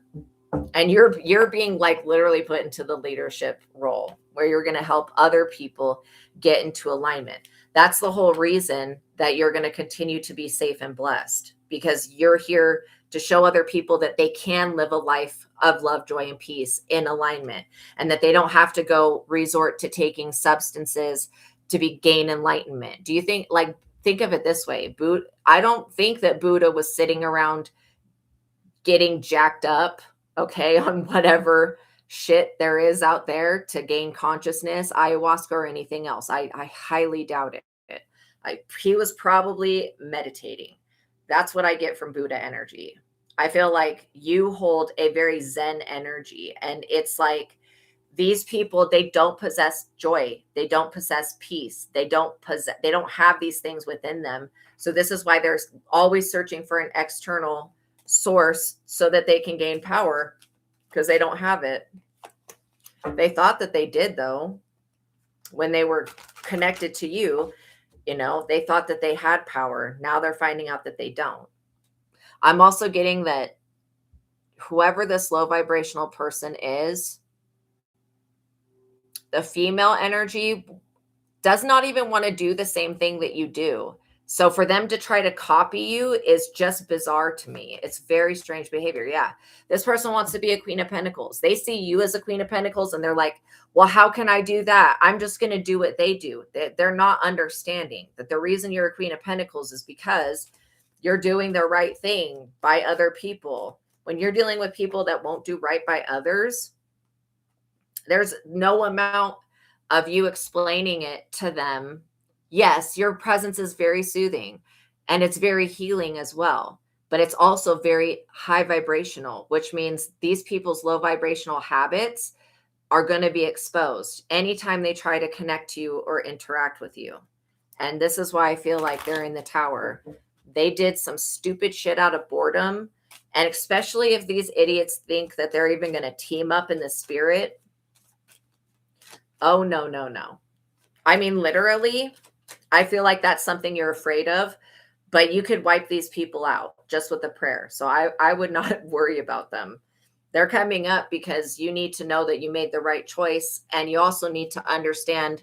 And you're being like literally put into the leadership role where you're going to help other people get into alignment. That's the whole reason that you're going to continue to be safe and blessed, because you're here to show other people that they can live a life of love, joy, and peace in alignment, and that they don't have to go resort to taking substances to gain enlightenment. Do you think, like, think of it this way, I don't think that Buddha was sitting around getting jacked up, okay, on whatever shit there is out there to gain consciousness, ayahuasca or anything else. I highly doubt it. He was probably meditating. That's what I get from Buddha energy. I feel like you hold a very Zen energy, and it's like these people, they don't possess joy. They don't possess peace. They don't have these things within them. So this is why they're always searching for an external source so that they can gain power, because they don't have it. They thought that they did, though. When they were connected to you, they thought that they had power. Now they're finding out that they don't. I'm also getting that whoever this low vibrational person is, the female energy does not even want to do the same thing that you do. So for them to try to copy you is just bizarre to me. It's very strange behavior. Yeah. This person wants to be a Queen of Pentacles. They see you as a Queen of Pentacles and they're like, well, how can I do that? I'm just going to do what they do. They're not understanding that the reason you're a Queen of Pentacles is because you're doing the right thing by other people. When you're dealing with people that won't do right by others, there's no amount of you explaining it to them. Yes, your presence is very soothing and it's very healing as well, but it's also very high vibrational, which means these people's low vibrational habits are going to be exposed anytime they try to connect to you or interact with you. And this is why I feel like they're in the tower. They did some stupid shit out of boredom. And especially if these idiots think that they're even going to team up in the spirit. Oh, no, no, no. I mean, literally, I feel like that's something you're afraid of, but you could wipe these people out just with a prayer. So I would not worry about them. They're coming up because you need to know that you made the right choice. And you also need to understand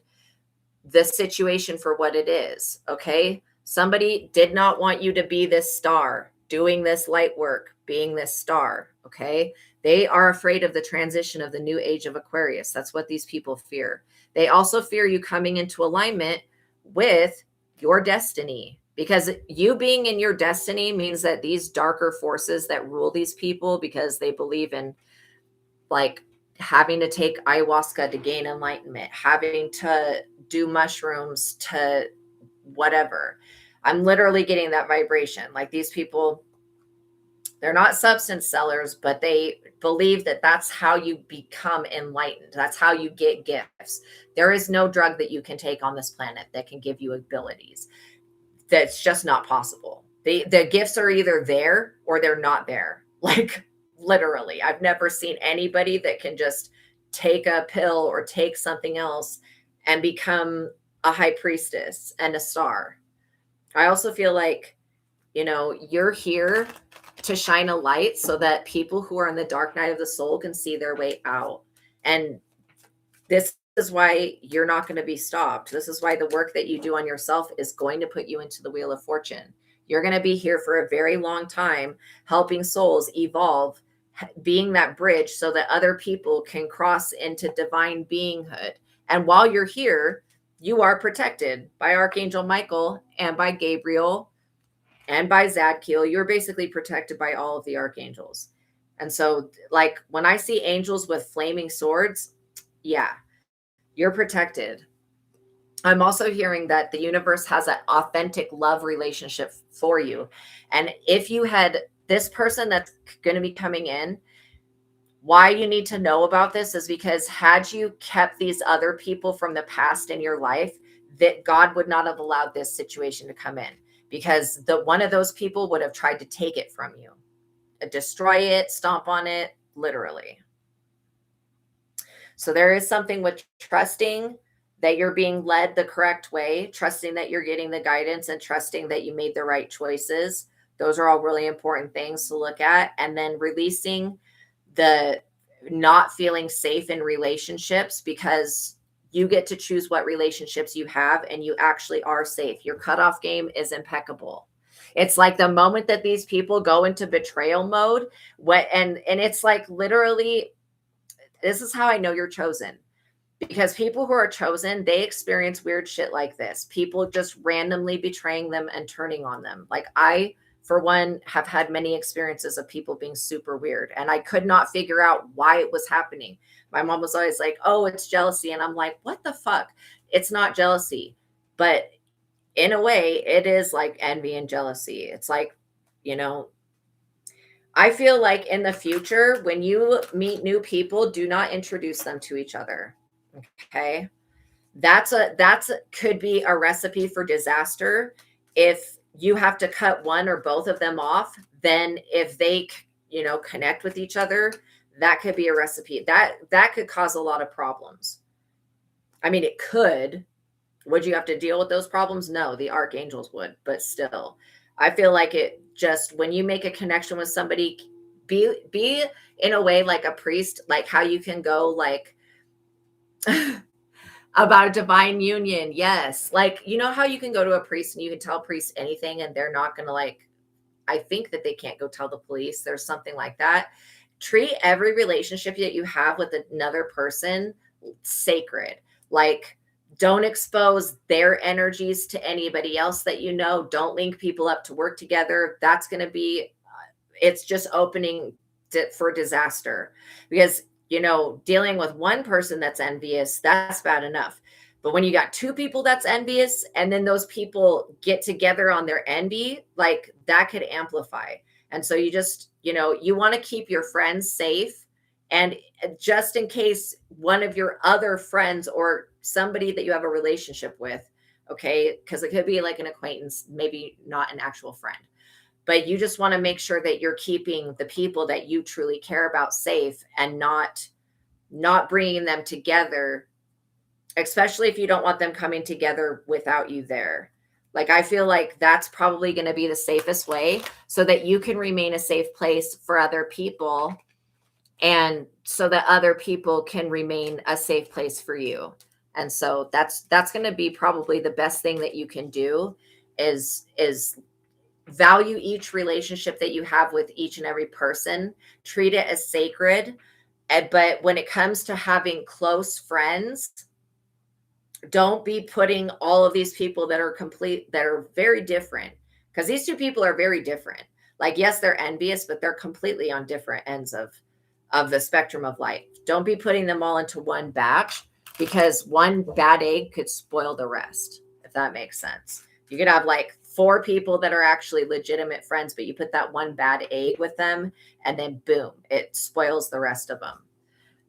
the situation for what it is. Okay. Somebody did not want you to be this star, doing this light work, being this star. Okay. They are afraid of the transition of the new age of Aquarius. That's what these people fear. They also fear you coming into alignment with your destiny, because you being in your destiny means that these darker forces that rule these people, because they believe in like having to take ayahuasca to gain enlightenment, having to do mushrooms to whatever. I'm literally getting that vibration. Like these people, they're not substance sellers, but they believe that that's how you become enlightened. That's how you get gifts. There is no drug that you can take on this planet that can give you abilities. That's just not possible. The gifts are either there or they're not there. Like literally, I've never seen anybody that can just take a pill or take something else and become a high priestess and a star. I also feel like, you're here to shine a light so that people who are in the dark night of the soul can see their way out. And this is why you're not going to be stopped. This is why the work that you do on yourself is going to put you into the wheel of fortune. You're going to be here for a very long time, helping souls evolve, being that bridge so that other people can cross into divine beinghood. And while you're here, you are protected by Archangel Michael and by Gabriel and by Zadkiel. You're basically protected by all of the archangels. And so, like, when I see angels with flaming swords, yeah, You're protected. I'm also hearing that the universe has an authentic love relationship for you. And if you had this person that's going to be coming in, why you need to know about this is because had you kept these other people from the past in your life, that God would not have allowed this situation to come in, because the one of those people would have tried to take it from you, destroy it, stomp on it, literally. So there is something with trusting that you're being led the correct way, trusting that you're getting the guidance, and trusting that you made the right choices. Those are all really important things to look at. And then releasing the not feeling safe in relationships, because you get to choose what relationships you have and you actually are safe. Your cutoff game is impeccable. It's like the moment that these people go into betrayal mode, and it's like literally, this is how I know you're chosen. Because people who are chosen, they experience weird shit like this. People just randomly betraying them and turning on them. Like I, for one, have had many experiences of people being super weird. And I could not figure out why it was happening. My mom was always like, oh, it's jealousy. And I'm like, what the fuck? It's not jealousy. But in a way, it is like envy and jealousy. It's like, you know, I feel like in the future, when you meet new people, do not introduce them to each other. Okay. That's could be a recipe for disaster. If you have to cut one or both of them off, then if they, connect with each other, that could be a recipe that could cause a lot of problems. I mean, it could. Would you have to deal with those problems? No, the archangels would, but still, I feel like it just, when you make a connection with somebody, be in a way like a priest, like how you can go like, about a divine union. Yes. Like, you know how you can go to a priest and you can tell a priest anything and they're not going to I think that they can't go tell the police. There's something like that. Treat every relationship that you have with another person sacred. Like, don't expose their energies to anybody else that you know. Don't link people up to work together. That's going to be, it's just opening for disaster, because dealing with one person that's envious, that's bad enough. But when you got two people that's envious, and then those people get together on their envy, like that could amplify. And so you just, you want to keep your friends safe. And just in case one of your other friends or somebody that you have a relationship with, okay, because it could be like an acquaintance, maybe not an actual friend, but you just want to make sure that you're keeping the people that you truly care about safe, and not bringing them together, especially if you don't want them coming together without you there. Like, I feel like that's probably going to be the safest way, so that you can remain a safe place for other people, and so that other people can remain a safe place for you. And so that's going to be probably the best thing that you can do, is value each relationship that you have with each and every person, treat it as sacred. But when it comes to having close friends, don't be putting all of these people that are very different, because these two people are very different. Like, yes, they're envious, but they're completely on different ends of the spectrum of life. Don't be putting them all into one batch, because one bad egg could spoil the rest, if that makes sense. You could have like 4 people that are actually legitimate friends, but you put that one bad egg with them, and then boom, it spoils the rest of them.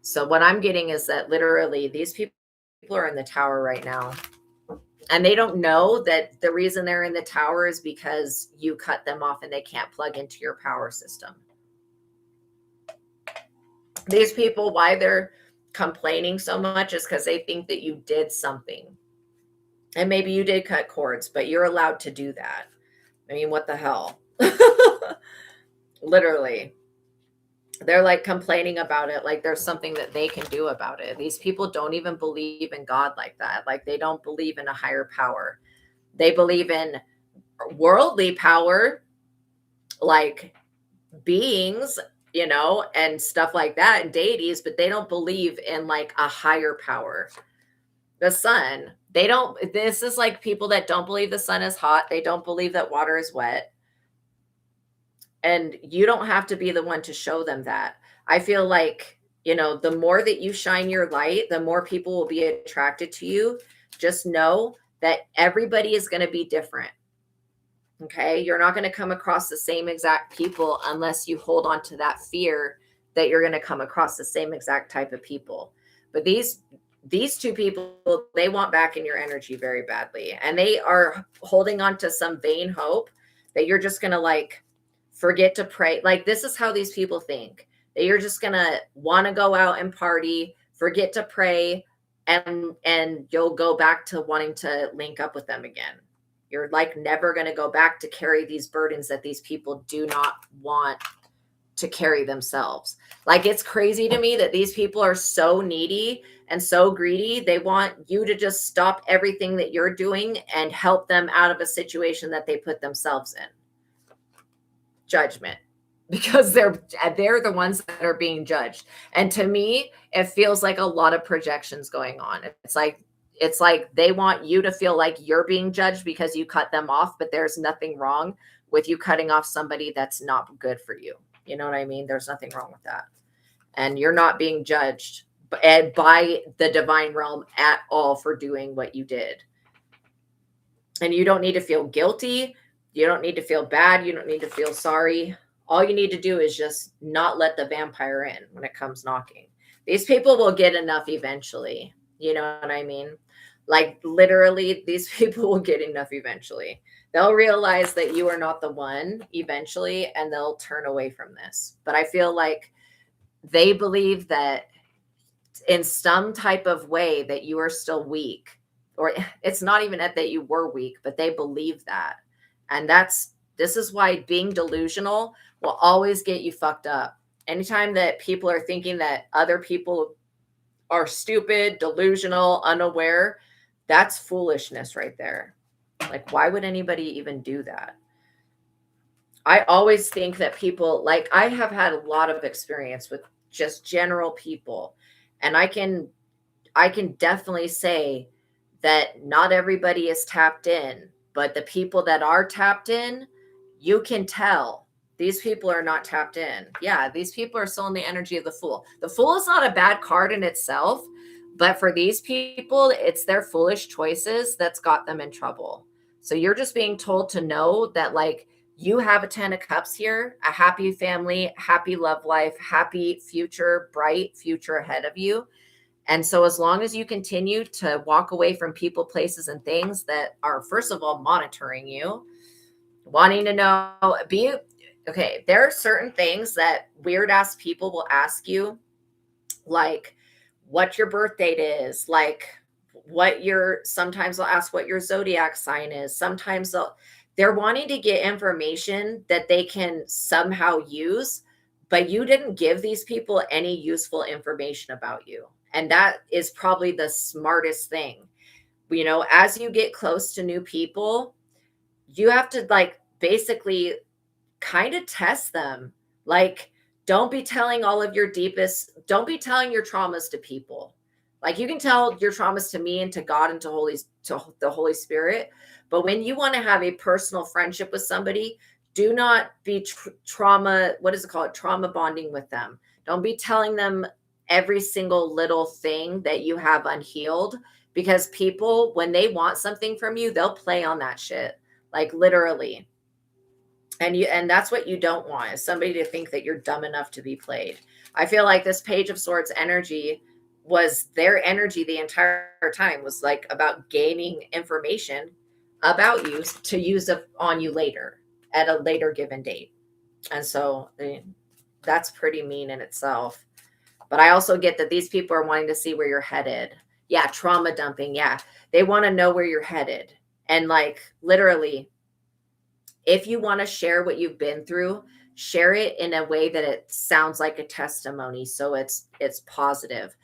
So what I'm getting is that literally these people are in the tower right now, and they don't know that the reason they're in the tower is because you cut them off and they can't plug into your power system. These people, why they're complaining so much, is because they think that you did something. And maybe you did cut cords, but you're allowed to do that. I mean, what the hell? Literally. They're like complaining about it like there's something that they can do about it. These people don't even believe in God like that. Like, they don't believe in a higher power. They believe in worldly power, like beings, and stuff like that, and deities, but they don't believe in like a higher power. The sun, this is like people that don't believe the sun is hot. They don't believe that water is wet. And you don't have to be the one to show them that. I feel like You know, the more that you shine your light, the more people will be attracted to you. Just know that everybody is going to be different. Okay. You're not going to come across the same exact people unless you hold on to that fear that you're going to come across the same exact type of people. But these two people, they want back in your energy very badly. And they are holding on to some vain hope that you're just going to like forget to pray. Like, this is how these people think, that you're just going to want to go out and party, forget to pray, and you'll go back to wanting to link up with them again. You're like never going to go back to carry these burdens that these people do not want to carry themselves. Like, it's crazy to me that these people are so needy and so greedy. They want you to just stop everything that you're doing and help them out of a situation that they put themselves in. Judgment, because they're the ones that are being judged. And to me, it feels like a lot of projections going on. It's like they want you to feel like you're being judged because you cut them off, but there's nothing wrong with you cutting off somebody that's not good for you. You know what I mean? There's nothing wrong with that. And you're not being judged by the divine realm at all for doing what you did. And you don't need to feel guilty. You don't need to feel bad. You don't need to feel sorry. All you need to do is just not let the vampire in when it comes knocking. These people will get enough eventually. You know what I mean? Like, literally, these people will get enough eventually. They'll realize that you are not the one eventually, and they'll turn away from this. But I feel like they believe that in some type of way that you are still weak, or it's not even that you were weak, but they believe that. And this is why being delusional will always get you fucked up. Anytime that people are thinking that other people are stupid, delusional, unaware, that's foolishness right there. Like, why would anybody even do that? I always think that people, like, I have had a lot of experience with just general people, and I can definitely say that not everybody is tapped in, but the people that are tapped in, you can tell these people are not tapped in. Yeah, these people are still in the energy of the Fool. The Fool is not a bad card in itself, but for these people, it's their foolish choices that's got them in trouble. So you're just being told to know that, like, you have a 10 of Cups here, a happy family, happy love life, happy future, bright future ahead of you. And so as long as you continue to walk away from people, places, and things that are, first of all, monitoring you, wanting to know, okay, there are certain things that weird ass people will ask you, like what your birth date is, like sometimes they'll ask what your zodiac sign is. Sometimes they're wanting to get information that they can somehow use, but you didn't give these people any useful information about you. And that is probably the smartest thing. You know, as you get close to new people, you have to, like, basically kind of test them. Like, don't be telling don't be telling your traumas to people. Like, you can tell your traumas to me and to God and to the Holy Spirit. But when you want to have a personal friendship with somebody, do not be trauma bonding with them. Don't be telling them every single little thing that you have unhealed, because people, when they want something from you, they'll play on that shit, like, literally. And that's what you don't want, is somebody to think that you're dumb enough to be played. I feel like this Page of Swords energy was their energy the entire time, was like about gaining information about you to use on you later at a later given date. And so that's pretty mean in itself. But I also get that these people are wanting to see where you're headed. Yeah, trauma dumping. Yeah, they want to know where you're headed. And, like, literally, if you want to share what you've been through, share it in a way that it sounds like a testimony, so it's positive.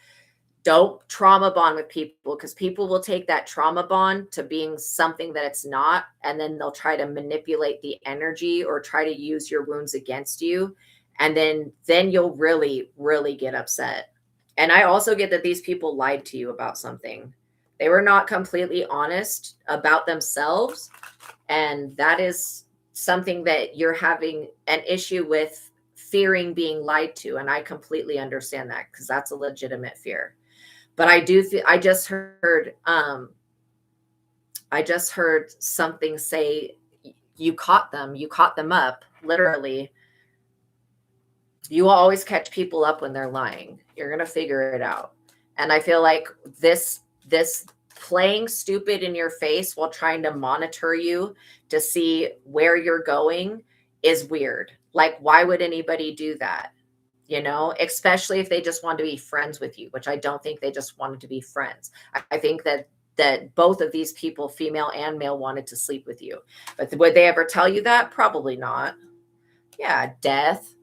Don't trauma bond with people, because people will take that trauma bond to being something that it's not, and then they'll try to manipulate the energy or try to use your wounds against you, and then you'll really, really get upset. And I also get that these people lied to you about something. They were not completely honest about themselves, and that is something that you're having an issue with fearing being lied to. And I completely understand that, because that's a legitimate fear. But I do feel, I just heard something say, you caught them up, literally. You will always catch people up when they're lying. You're going to figure it out. And I feel like this playing stupid in your face while trying to monitor you to see where you're going is weird. Like, why would anybody do that? You know, especially if they just want to be friends with you, which I don't think they just wanted to be friends. I think that both of these people, female and male, wanted to sleep with you. But would they ever tell you that? Probably not. Yeah, death.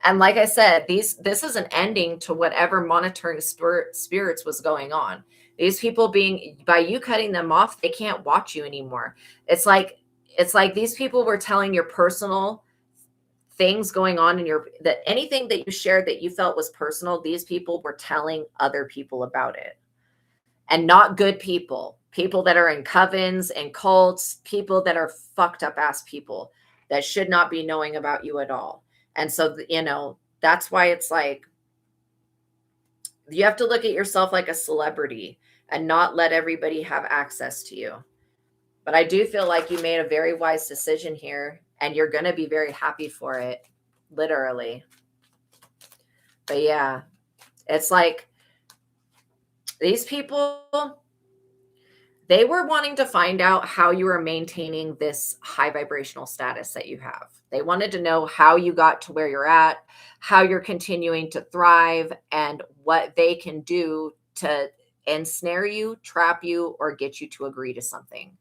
And like I said, this is an ending to whatever monitoring spirits was going on. These people by you cutting them off, they can't watch you anymore. It's like these people were telling your personal things going on in that anything that you shared that you felt was personal, these people were telling other people about it. And not good people that are in covens and cults, people that are fucked up ass people that should not be knowing about you at all. And so, you know, that's why it's like, you have to look at yourself like a celebrity and not let everybody have access to you. But I do feel like you made a very wise decision here, and you're going to be very happy for it, literally. But yeah, it's like these people, they were wanting to find out how you were maintaining this high vibrational status that you have. They wanted to know how you got to where you're at, how you're continuing to thrive, and what they can do to ensnare you, trap you, or get you to agree to something.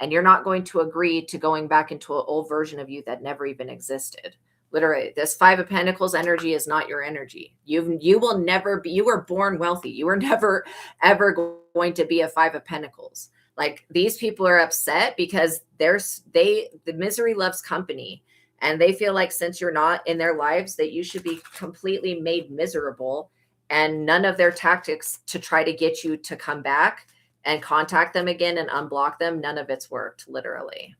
And you're not going to agree to going back into an old version of you that never even existed. Literally, this Five of Pentacles energy is not your energy. You will never be, you were born wealthy. You were never, ever going to be a Five of Pentacles. Like, these people are upset because the misery loves company. And they feel like, since you're not in their lives, that you should be completely made miserable. And none of their tactics to try to get you to come back and contact them again and unblock them, none of it's worked, literally.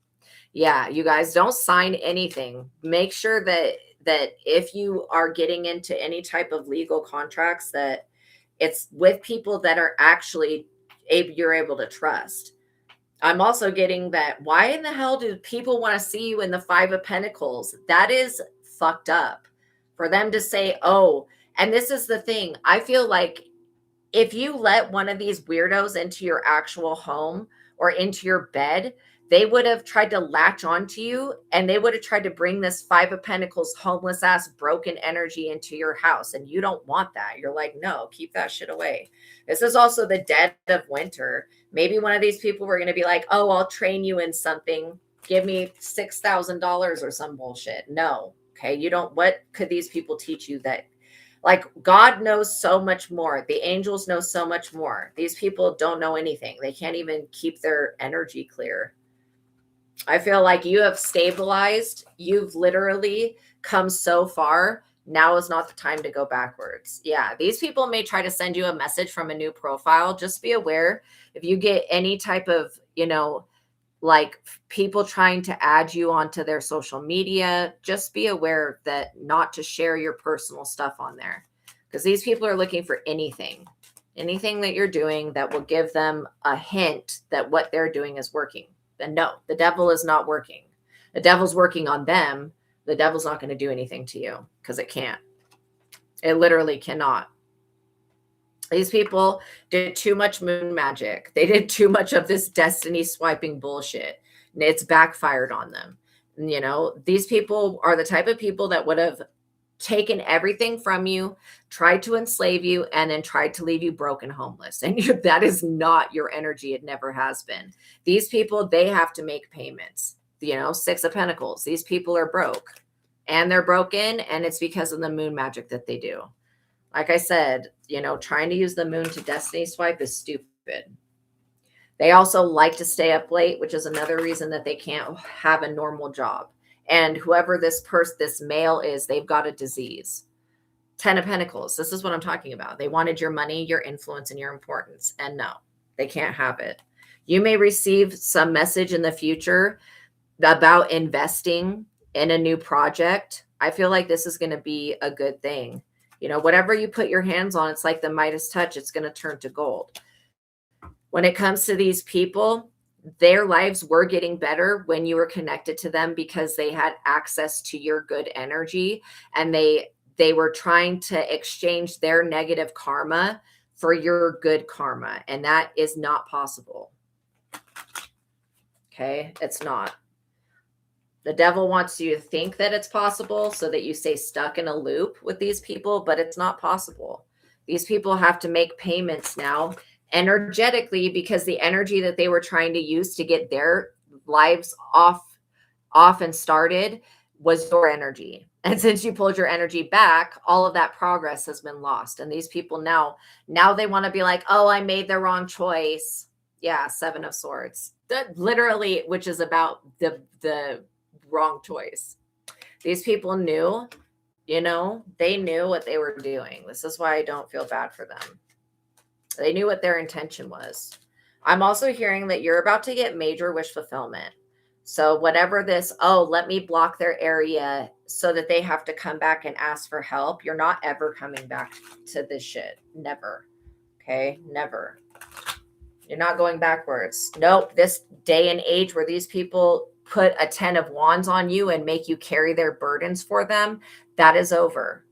Yeah, you guys, don't sign anything. Make sure that if you are getting into any type of legal contracts, that it's with people that are actually you're able to trust. I'm also getting that, why in the hell do people want to see you in the Five of Pentacles? That is fucked up. For them to say, oh, and this is the thing. I feel like if you let one of these weirdos into your actual home or into your bed, they would have tried to latch onto you, and they would have tried to bring this Five of Pentacles homeless ass broken energy into your house. And you don't want that. You're like, no, keep that shit away. This is also the dead of winter. Maybe one of these people were going to be like, oh, I'll train you in something. Give me $6,000 or some bullshit. No. Okay. You don't, what could these people teach you that, like, God knows so much more. The angels know so much more. These people don't know anything. They can't even keep their energy clear. I feel like you have stabilized. You've literally come so far. Now is not the time to go backwards. Yeah, these people may try to send you a message from a new profile. Just be aware, if you get any type of, you know, like people trying to add you onto their social media, just be aware that not to share your personal stuff on there, because these people are looking for anything that you're doing that will give them a hint that what they're doing is working. Then no, the devil is not working. The devil's working on them. The devil's not going to do anything to you, because it can't. It literally cannot. These people did too much moon magic. They did too much of this destiny swiping bullshit, and it's backfired on them. And, you know, these people are the type of people that would have taken everything from you, tried to enslave you, and then tried to leave you broken, homeless. And that is not your energy. It never has been. These people, they have to make payments. You know, Six of Pentacles. These people are broke, and they're broken, and it's because of the moon magic that they do. Like I said, you know, trying to use the moon to destiny swipe is stupid. They also like to stay up late, which is another reason that they can't have a normal job. And whoever this male is, they've got a disease. 10 of Pentacles. This is what I'm talking about. They wanted your money, your influence, and your importance. And no, they can't have it. You may receive some message in the future about investing in a new project. I feel like this is going to be a good thing. You know, whatever you put your hands on, it's like the Midas touch. It's going to turn to gold. When it comes to these people, their lives were getting better when you were connected to them because they had access to your good energy, and they were trying to exchange their negative karma for your good karma, and that is not possible. Okay, it's not. The devil wants you to think that it's possible so that you stay stuck in a loop with these people, but it's not possible. These people have to make payments now energetically because the energy that they were trying to use to get their lives off and started was your energy. And since you pulled your energy back, all of that progress has been lost. And these people now they want to be like, oh, I made the wrong choice. Yeah, Seven of Swords. That literally, which is about the wrong choice. These people knew, you know, they knew what they were doing. This is why I don't feel bad for them. They knew what their intention was. I'm also hearing that you're about to get major wish fulfillment. So whatever this, oh, let me block their area so that they have to come back and ask for help. You're not ever coming back to this shit. Never. Okay? Never. You're not going backwards. Nope. This day and age where these people put a 10 of wands on you and make you carry their burdens for them, that is over.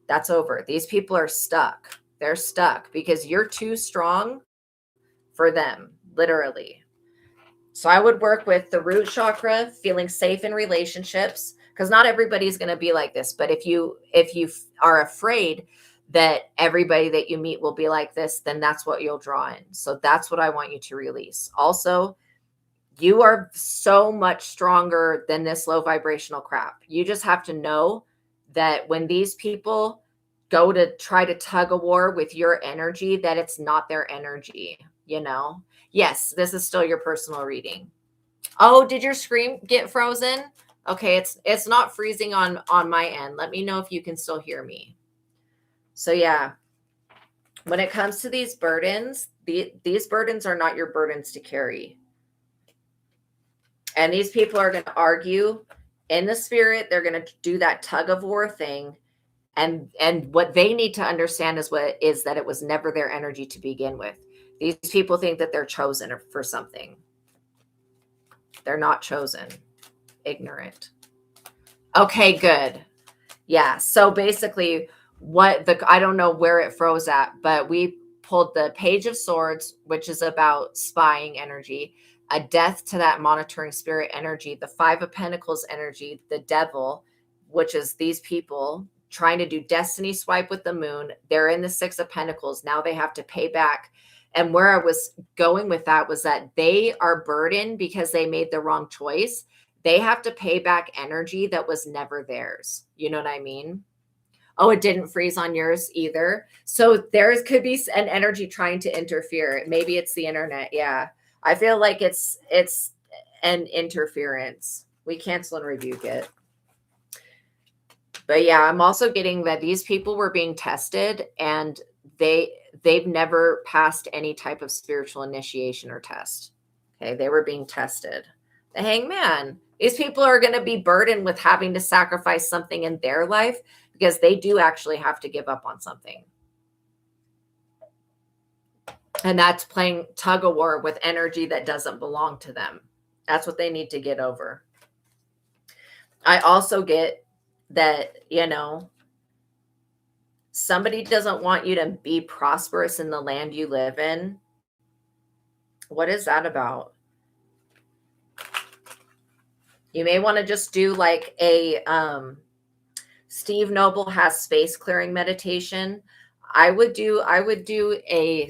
That's over. These people are stuck. They're stuck because you're too strong for them, literally. So I would work with the root chakra, feeling safe in relationships, because not everybody's going to be like this. But if you are afraid that everybody that you meet will be like this, then that's what you'll draw in. So that's what I want you to release. Also, you are so much stronger than this low vibrational crap. You just have to know that when these people go to try to tug a war with your energy, that it's not their energy, you know? Yes, this is still your personal reading. Oh, did your screen get frozen? Okay, it's not freezing on my end. Let me know if you can still hear me. So yeah, when it comes to these burdens, these burdens are not your burdens to carry. And these people are going to argue in the spirit. They're going to do that tug of war thing. And what they need to understand is that it was never their energy to begin with. These people think that they're chosen for something. They're not chosen. Ignorant. Okay, good. Yeah. So basically I don't know where it froze at, but we pulled the Page of Swords, which is about spying energy, a death to that monitoring spirit energy, the Five of Pentacles energy, the devil, which is these people trying to do destiny swipe with the moon. They're in the Six of Pentacles. Now they have to pay back. And where I was going with that was that they are burdened because they made the wrong choice. They have to pay back energy that was never theirs. You know what I mean? Oh, it didn't freeze on yours either. So there could be an energy trying to interfere. Maybe it's the internet. Yeah. I feel like it's an interference. We cancel and rebuke it. But yeah, I'm also getting that these people were being tested and they've never passed any type of spiritual initiation or test. Okay, they were being tested. The Hangman. These people are going to be burdened with having to sacrifice something in their life because they do actually have to give up on something. And that's playing tug of war with energy that doesn't belong to them. That's what they need to get over. I also get that, you know, somebody doesn't want you to be prosperous in the land you live in. What is that about? You may want to just do like a Steve Noble has space clearing meditation. I would do a,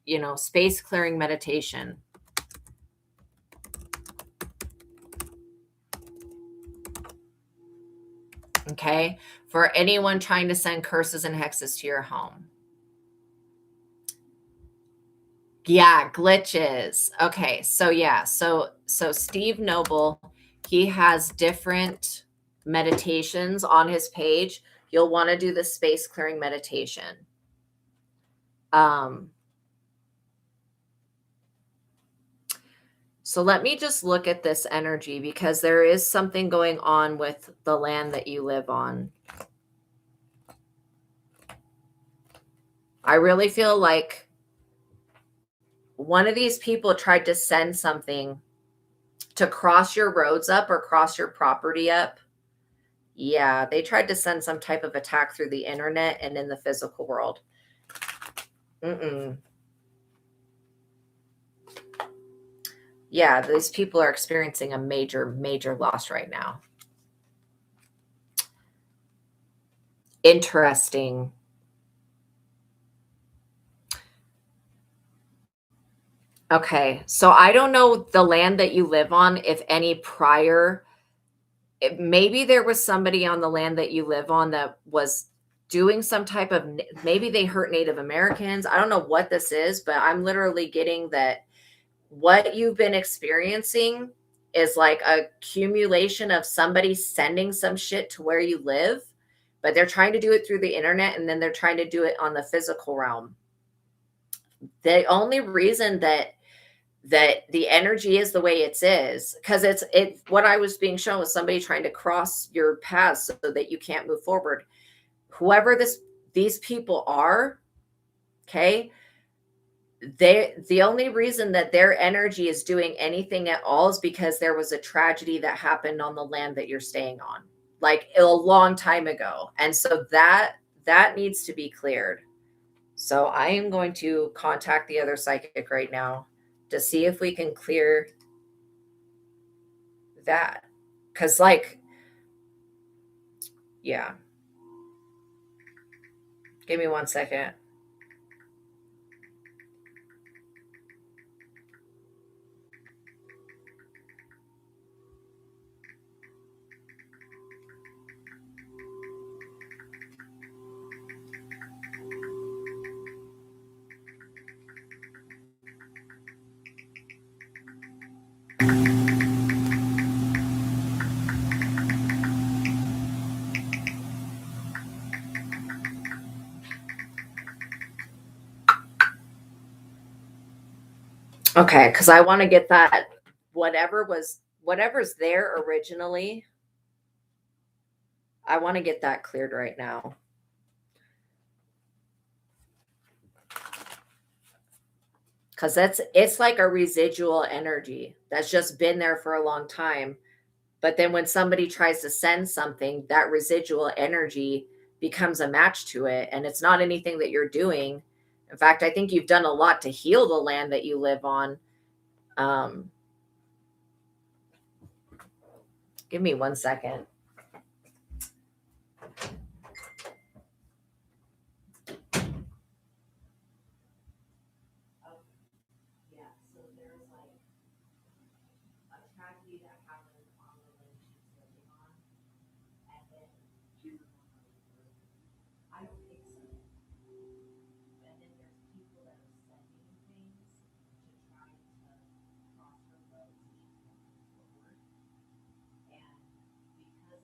you know, space clearing meditation. Okay, for anyone trying to send curses and hexes to your home. Yeah, glitches. Okay, so yeah, so Steve Noble, he has different meditations on his page. You'll want to do the space clearing meditation. So let me just look at this energy because there is something going on with the land that you live on. I really feel like one of these people tried to send something to cross your roads up or cross your property up. Yeah, they tried to send some type of attack through the internet and in the physical world. Mm-mm. Yeah, these people are experiencing a major, major loss right now. Interesting. Okay, so I don't know the land that you live on, if any prior maybe there was somebody on the land that you live on that was doing some type of maybe they hurt Native Americans. I don't know what this is, but I'm literally getting that what you've been experiencing is like a accumulation of somebody sending some shit to where you live, but they're trying to do it through the internet and then they're trying to do it on the physical realm. The only reason that the energy is the way it is because it what I was being shown was somebody trying to cross your path so that you can't move forward. Whoever these people are, okay, the only reason that their energy is doing anything at all is because there was a tragedy that happened on the land that you're staying on, like a long time ago, and so that needs to be cleared. So I am going to contact the other psychic right now to see if we can clear that. Because, like, yeah, give me 1 second. Okay, because I want to get that whatever's there originally. I want to get that cleared right now. Because it's like a residual energy that's just been there for a long time. But then when somebody tries to send something, that residual energy becomes a match to it. And it's not anything that you're doing. In fact, I think you've done a lot to heal the land that you live on. Give me 1 second. Yeah, so there's like a tragedy that happened on the land she's living on, and then I don't think so. And then there's people that are sending things to try to cross her road so she can't move forward. And because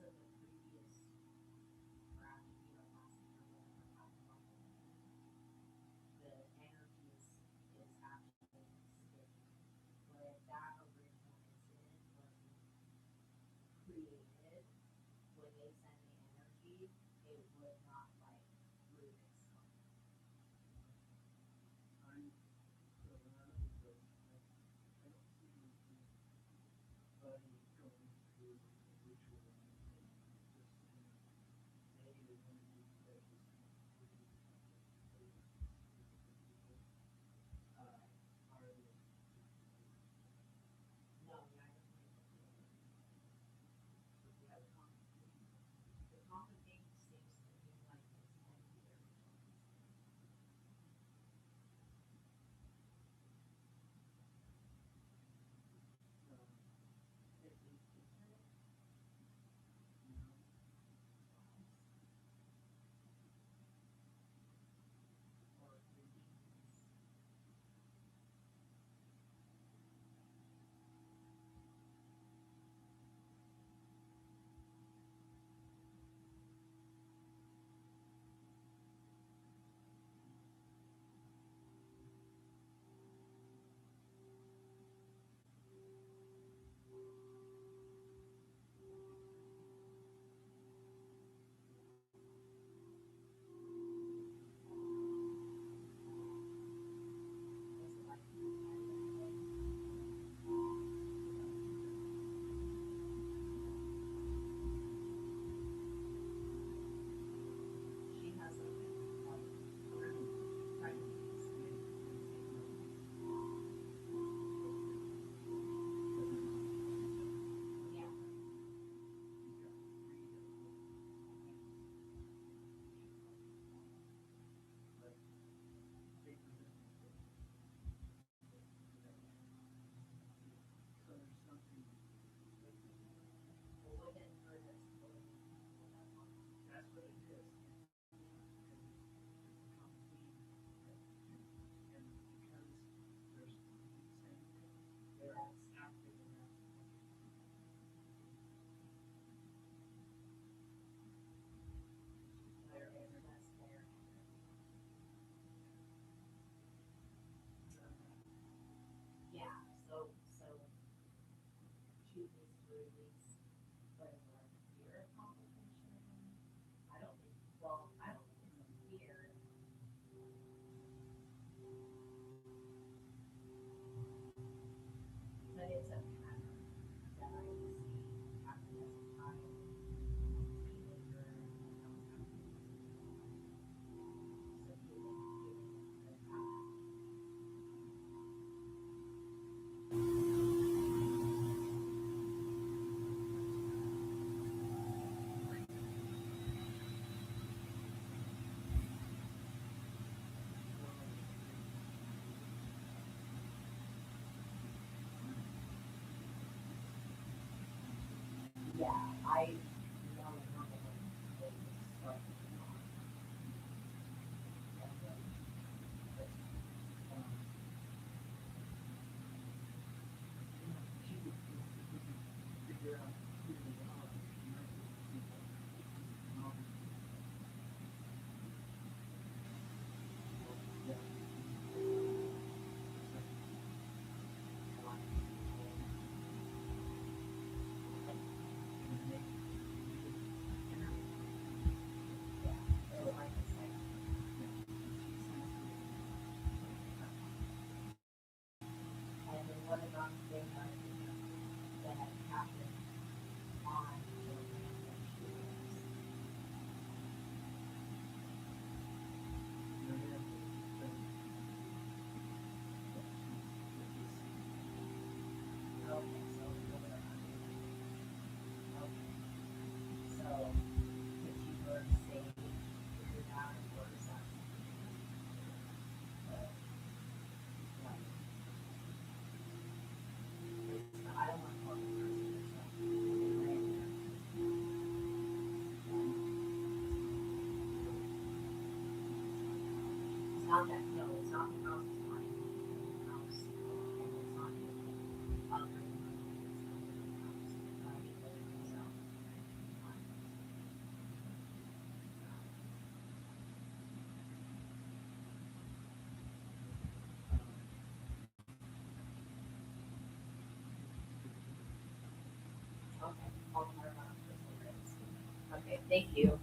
Okay, thank you.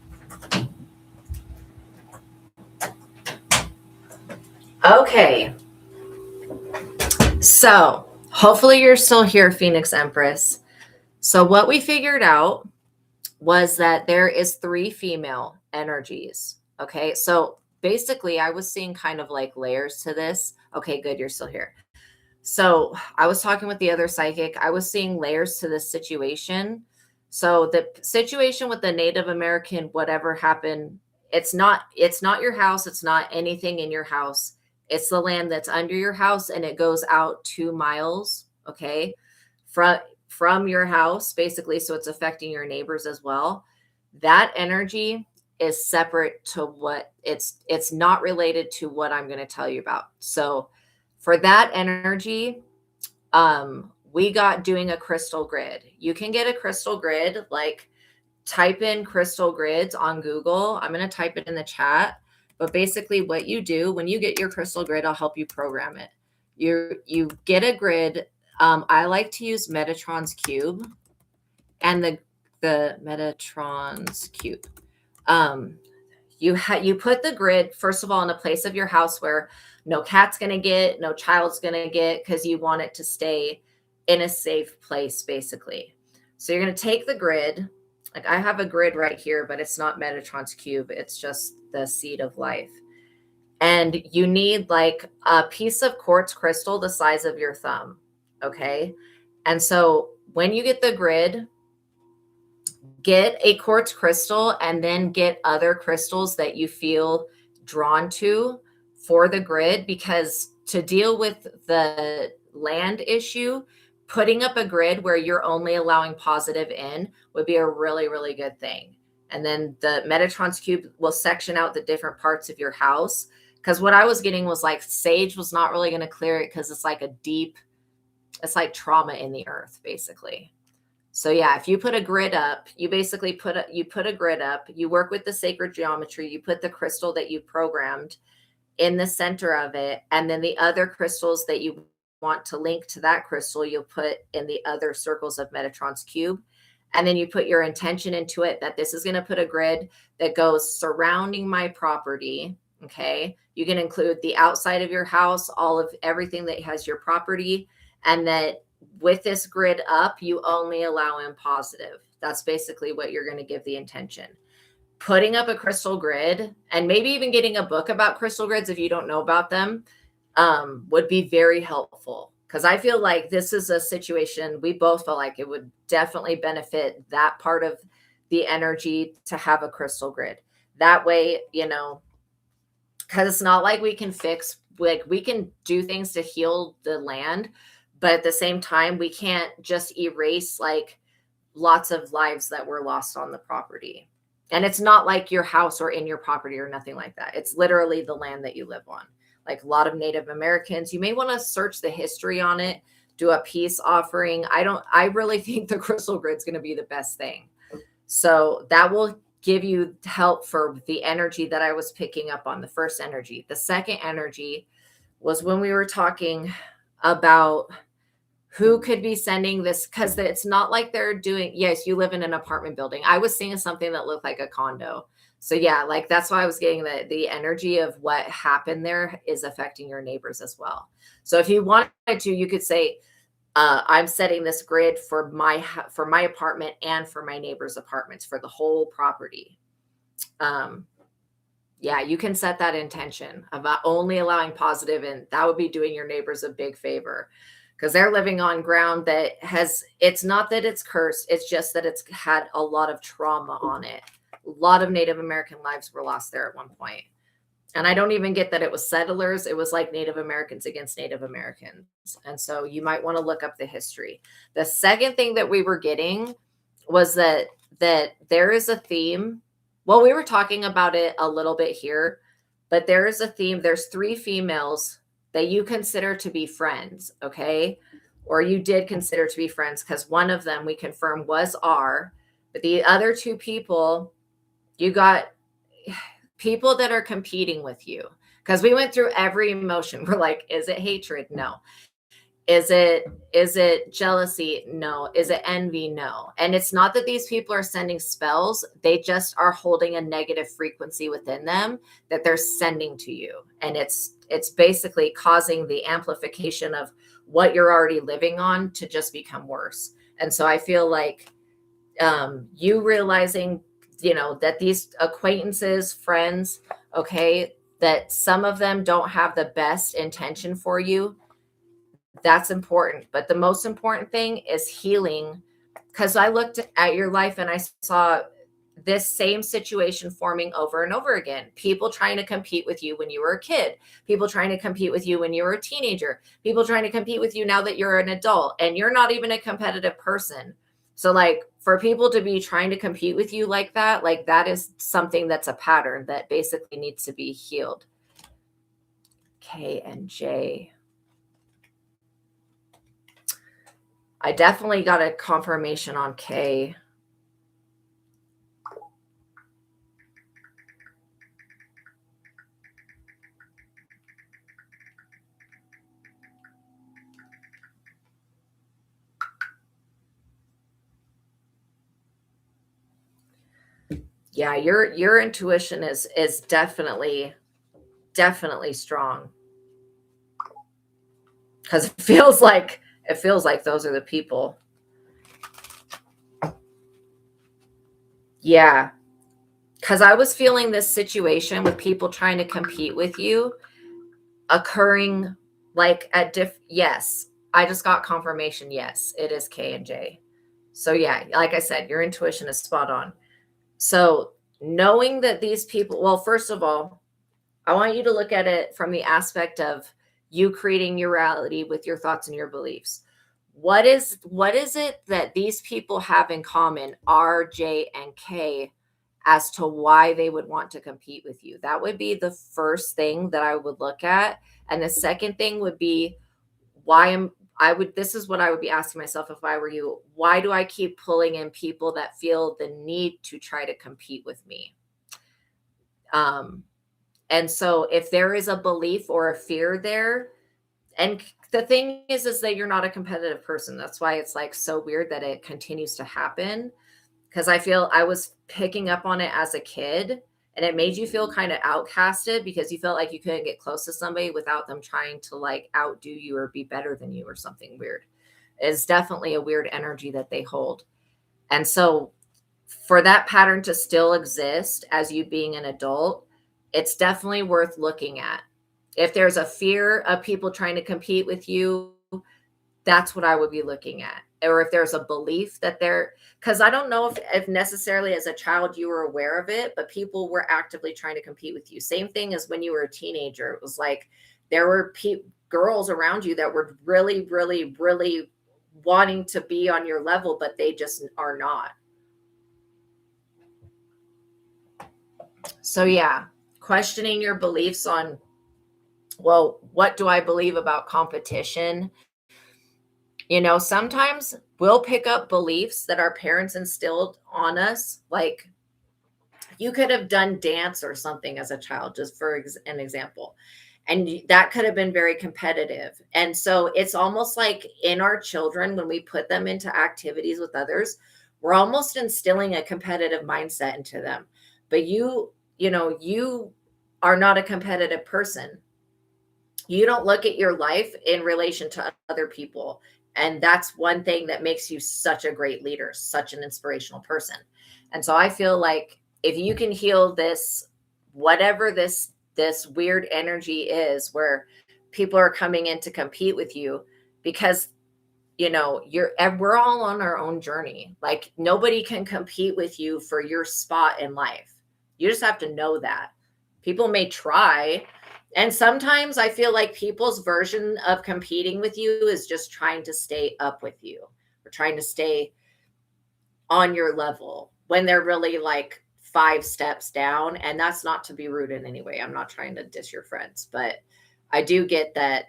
Okay, so hopefully you're still here, Phoenix Empress. So what we figured out was that there is 3 female energies. Okay, so basically I was seeing kind of like layers to this. Okay, good, you're still here. So I was talking with the other psychic. I was seeing layers to this situation. So the situation with the Native American, whatever happened, it's not your house. It's not anything in your house. It's the land that's under your house, and it goes out 2 miles. Okay, from your house, basically. So it's affecting your neighbors as well. That energy is separate to what it's not related to what I'm going to tell you about. So for that energy, we got doing a crystal grid. You can get a crystal grid, like type in crystal grids on Google. I'm going to type it in the chat. But basically what you do when you get your crystal grid, I'll help you program it. You get a grid. I like to use Metatron's cube and the Metatron's cube. You put the grid, first of all, in a place of your house where no cat's going to get, no child's going to get, because you want it to stay in a safe place, basically. So you're going to take the grid. Like I have a grid right here, but it's not Metatron's cube. It's just the seed of life. And you need like a piece of quartz crystal the size of your thumb. Okay. And so when you get the grid, get a quartz crystal and then get other crystals that you feel drawn to for the grid, because to deal with the land issue, putting up a grid where you're only allowing positive in would be a really, really good thing. And then the Metatron's cube will section out the different parts of your house. Because what I was getting was like sage was not really going to clear it because it's like it's like trauma in the earth, basically. So yeah, if you put a grid up, you basically put a grid up, you work with the sacred geometry, you put the crystal that you programmed in the center of it, and then the other crystals that you want to link to that crystal, you'll put in the other circles of Metatron's cube. And then you put your intention into it that this is going to put a grid that goes surrounding my property. Okay. You can include the outside of your house, all of everything that has your property, and that with this grid up, you only allow in positive. That's basically what you're going to give the intention. Putting up a crystal grid, and maybe even getting a book about crystal grids if you don't know about them, would be very helpful. Because I feel like this is a situation we both felt like it would definitely benefit that part of the energy to have a crystal grid. That way, because it's not like we can we can do things to heal the land, but at the same time, we can't just erase like lots of lives that were lost on the property. And it's not like your house or in your property or nothing like that. It's literally the land that you live on. Like a lot of Native Americans, you may want to search the history on it, do a peace offering. I really think the crystal grid's going to be the best thing. So that will give you help for the energy that I was picking up on, the first energy. The second energy was when we were talking about who could be sending this, because it's not like they're doing, yes, you live in an apartment building. I was seeing something that looked like a condo. So yeah, like that's why I was getting the energy of what happened there is affecting your neighbors as well. So if you wanted to, you could say, I'm setting this grid for my apartment and for my neighbors' apartments for the whole property. Yeah, you can set that intention about only allowing positive, and that would be doing your neighbors a big favor, because they're living on ground that it's not that it's cursed, it's just that it's had a lot of trauma on it. A lot of Native American lives were lost there at one point. And I don't even get that it was settlers. It was like Native Americans against Native Americans. And so you might want to look up the history. The second thing that we were getting was that there is a theme. Well, we were talking about it a little bit here, but there is a theme. There's 3 females that you consider to be friends, okay? Or you did consider to be friends, because one of them we confirmed was R, but the other 2 people, you got people that are competing with you, because we went through every emotion. We're like, is it hatred? No. Is it jealousy? No. Is it envy? No. And it's not that these people are sending spells. They just are holding a negative frequency within them that they're sending to you. And it's basically causing the amplification of what you're already living on to just become worse. And so I feel like you realizing, that these acquaintances, friends, okay, that some of them don't have the best intention for you, that's important. But the most important thing is healing, because I looked at your life and I saw this same situation forming over and over again. People trying to compete with you when you were a kid, people trying to compete with you when you were a teenager, people trying to compete with you now that you're an adult and you're not even a competitive person. So like for people to be trying to compete with you like that is something that's a pattern that basically needs to be healed. K and J. I definitely got a confirmation on K. Yeah, your intuition is definitely strong, because it feels like those are the people. Yeah, because I was feeling this situation with people trying to compete with you occurring like at yes, I just got confirmation. Yes, it is K and J. So yeah, like I said, your intuition is spot on. So knowing that these people, well, first of all, I want you to look at it from the aspect of you creating your reality with your thoughts and your beliefs. What is it that these people have in common, R, J, and K, as to why they would want to compete with you? That would be the first thing that I would look at. And the second thing would be, this is what I would be asking myself if I were you. Why do I keep pulling in people that feel the need to try to compete with me? And so if there is a belief or a fear there, and the thing is that you're not a competitive person. That's why it's like so weird that it continues to happen. Because I feel I was picking up on it as a kid, and it made you feel kind of outcasted because you felt like you couldn't get close to somebody without them trying to like outdo you or be better than you or something weird. It's definitely a weird energy that they hold. And so for that pattern to still exist as you being an adult, it's definitely worth looking at. If there's a fear of people trying to compete with you, that's what I would be looking at. Or if there's a belief that because I don't know if necessarily as a child you were aware of it, but people were actively trying to compete with you. Same thing as when you were a teenager. It was like there were girls around you that were really, really, really wanting to be on your level, but they just are not. So yeah, questioning your beliefs on, well, what do I believe about competition? You know, sometimes we'll pick up beliefs that our parents instilled on us. Like, you could have done dance or something as a child, just for an example. And that could have been very competitive. And so it's almost like in our children, when we put them into activities with others, we're almost instilling a competitive mindset into them. But you know, you are not a competitive person. You don't look at your life in relation to other people. And that's one thing that makes you such a great leader, such an inspirational person. And so I feel like if you can heal this, whatever this weird energy is where people are coming in to compete with you, because you know, we're all on our own journey. Like, nobody can compete with you for your spot in life. You just have to know that. People may try, and sometimes I feel like people's version of competing with you is just trying to stay up with you, or trying to stay on your level when they're really like 5 steps down. And that's not to be rude in any way. I'm not trying to diss your friends, but I do get that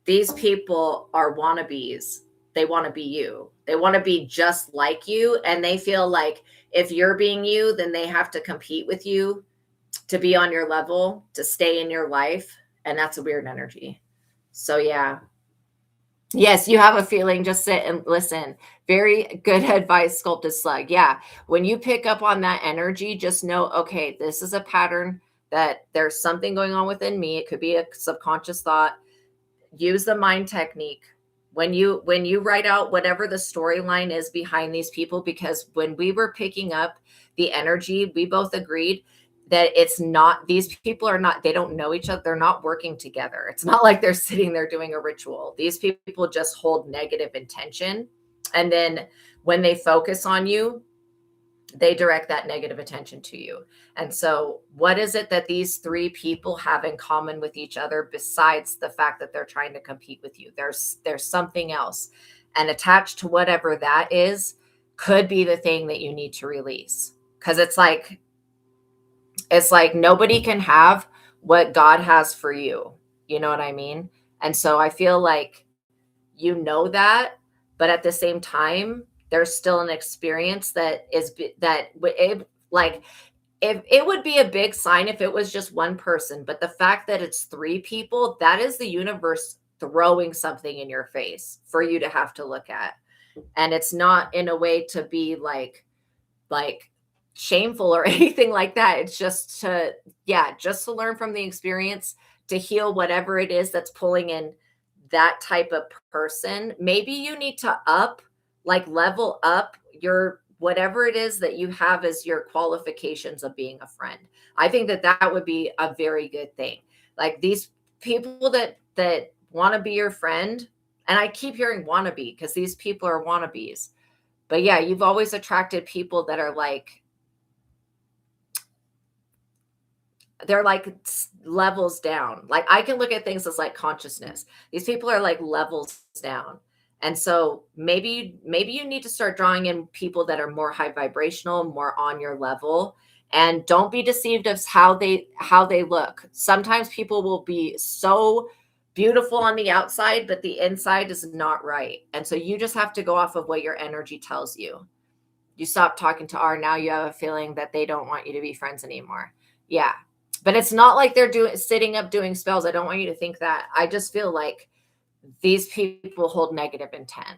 these people are wannabes. They want to be you. They want to be just like you. And they feel like if you're being you, then they have to compete with you to be on your level, to stay in your life. And that's a weird energy. So, yeah. Yes, you have a feeling. Just sit and listen. Very good advice, Sculpted Slug. Yeah. When you pick up on that energy, just know, okay, this is a pattern, that there's something going on within me. It could be a subconscious thought. Use the mind technique when you write out whatever the storyline is behind these people, because when we were picking up the energy, we both agreed that it's not, these people are not, they don't know each other, they're not working together. It's not like they're sitting there doing a ritual. These people just hold negative intention, and then when they focus on you, they direct that negative attention to you. And so what is it that these 3 people have in common with each other besides the fact that they're trying to compete with you? There's something else. And attached to whatever that is could be the thing that you need to release. Because it's like nobody can have what God has for you. You know what I mean? And so I feel like you know that, but at the same time, there's still an experience that is that it, like, if it would be a big sign if it was just one person, but the fact that it's 3 people, that is the universe throwing something in your face for you to have to look at. And it's not in a way to be like shameful or anything like that. It's just to, yeah, just to learn from the experience, to heal whatever it is that's pulling in that type of person. Maybe you need to level up your, whatever it is that you have as your qualifications of being a friend. I think that would be a very good thing. Like, these people that want to be your friend, and I keep hearing wannabe because these people are wannabes. But yeah, you've always attracted people that are like, they're like levels down. Like, I can look at things as like consciousness. These people are like levels down. And so maybe you need to start drawing in people that are more high vibrational, more on your level, and don't be deceived of how they look. Sometimes people will be so beautiful on the outside, but the inside is not right. And so you just have to go off of what your energy tells you. You stop talking to R, now you have a feeling that they don't want you to be friends anymore. Yeah. But it's not like they're sitting up doing spells. I don't want you to think that. I just feel like these people hold negative intent.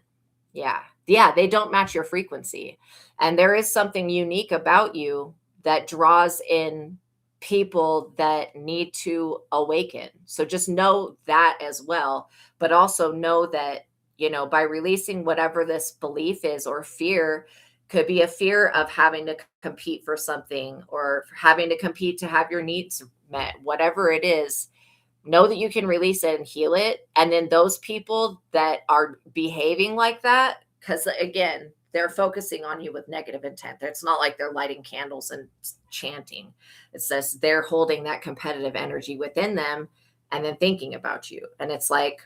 Yeah. Yeah. They don't match your frequency. And there is something unique about you that draws in people that need to awaken. So just know that as well. But also know that, you know, by releasing whatever this belief is or fear, could be a fear of having to compete for something, or having to compete to have your needs met, whatever it is. Know that you can release it and heal it. And then those people that are behaving like that, because again, they're focusing on you with negative intent. It's not like they're lighting candles and chanting. It says they're holding that competitive energy within them and then thinking about you. And it's like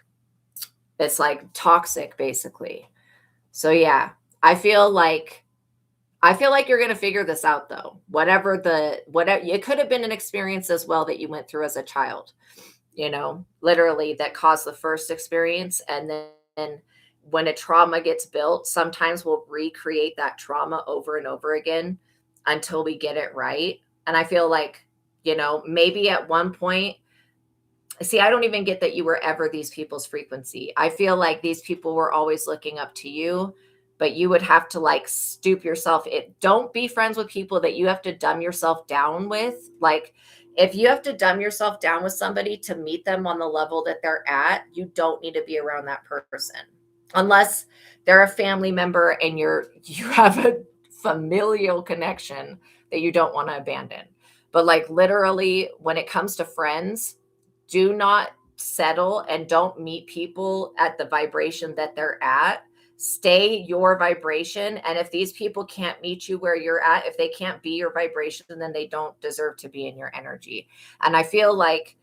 toxic, basically. So yeah, I feel like you're going to figure this out though. Whatever it could have been an experience as well that you went through as a child, literally that caused the first experience. And then when a trauma gets built, sometimes we'll recreate that trauma over and over again until we get it right. And I feel like, maybe at one point, see, I don't even get that you were ever these people's frequency. I feel like these people were always looking up to you, but you would have to like stoop yourself. Don't be friends with people that you have to dumb yourself down with. Like, if you have to dumb yourself down with somebody to meet them on the level that they're at, you don't need to be around that person unless they're a family member and you have a familial connection that you don't want to abandon. But like literally when it comes to friends, do not settle and don't meet people at the vibration that they're at. Stay your vibration. And if these people can't meet you where you're at, if they can't be your vibration, then they don't deserve to be in your energy. And I feel like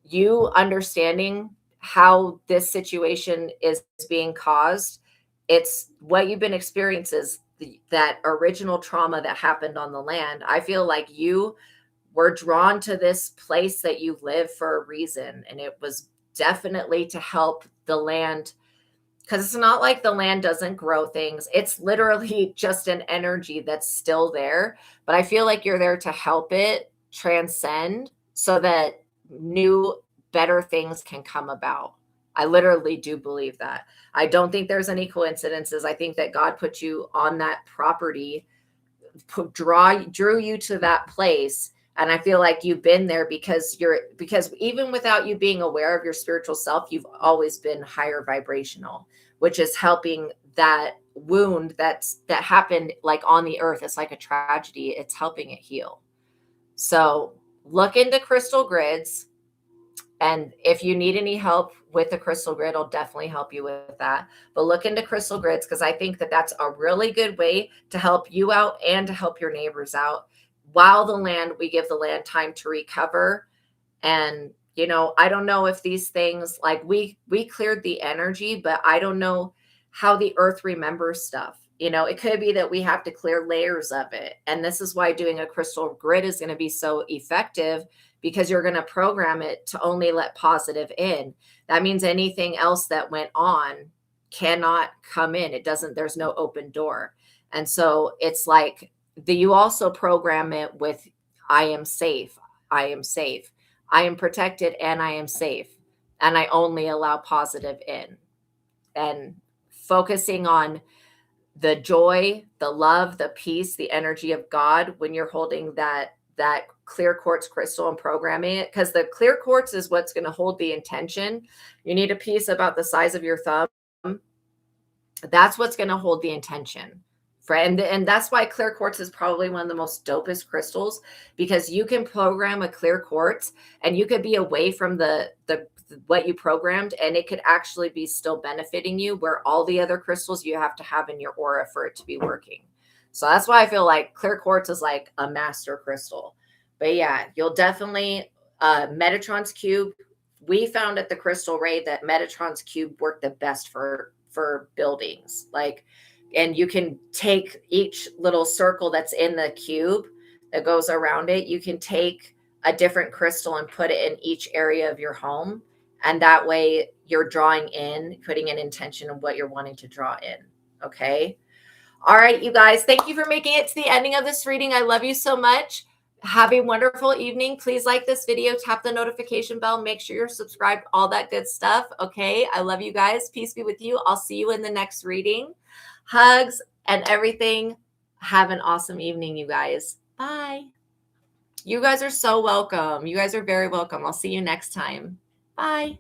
you understanding how this situation is being caused, it's what you've been experiencing is that original trauma that happened on the land. I feel like you were drawn to this place that you live for a reason. And it was definitely to help the land, because it's not like the land doesn't grow things. It's literally just an energy that's still there. But I feel like you're there to help it transcend so that new, better things can come about. I literally do believe that. I don't think there's any coincidences. I think that God put you on that property, drew you to that place. And I feel like you've been there because even without you being aware of your spiritual self, you've always been higher vibrational, which is helping that wound that happened like on the earth. It's like a tragedy. It's helping it heal. So look into crystal grids. And if you need any help with the crystal grid, I'll definitely help you with that. But look into crystal grids because I think that that's a really good way to help you out and to help your neighbors out. While we give the land time to recover. And, I don't know if these things, like we cleared the energy, but I don't know how the earth remembers stuff. It could be that we have to clear layers of it. And this is why doing a crystal grid is going to be so effective, because you're going to program it to only let positive in. That means anything else that went on cannot come in. There's no open door. And so it's like you also program it with, I am safe. I am safe. I am protected and I am safe. And I only allow positive in. And focusing on the joy, the love, the peace, the energy of God when you're holding that clear quartz crystal and programming it, because the clear quartz is what's going to hold the intention. You need a piece about the size of your thumb. That's what's going to hold the intention. Friend, and that's why clear quartz is probably one of the most dopest crystals, because you can program a clear quartz and you could be away from the what you programmed, and it could actually be still benefiting you, where all the other crystals you have to have in your aura for it to be working. So that's why I feel like clear quartz is like a master crystal. But yeah, you'll definitely Metatron's cube. We found at the Crystal Ray that Metatron's cube worked the best for buildings. Like, and you can take each little circle that's in the cube that goes around it. You can take a different crystal and put it in each area of your home. And that way you're putting an intention of what you're wanting to draw in. Okay. All right, you guys, thank you for making it to the ending of this reading. I love you so much. Have a wonderful evening. Please like this video, tap the notification bell, make sure you're subscribed, all that good stuff. Okay, I love you guys. Peace be with you. I'll see you in the next reading. Hugs and everything. Have an awesome evening, you guys. Bye. You guys are so welcome. You guys are very welcome. I'll see you next time. Bye.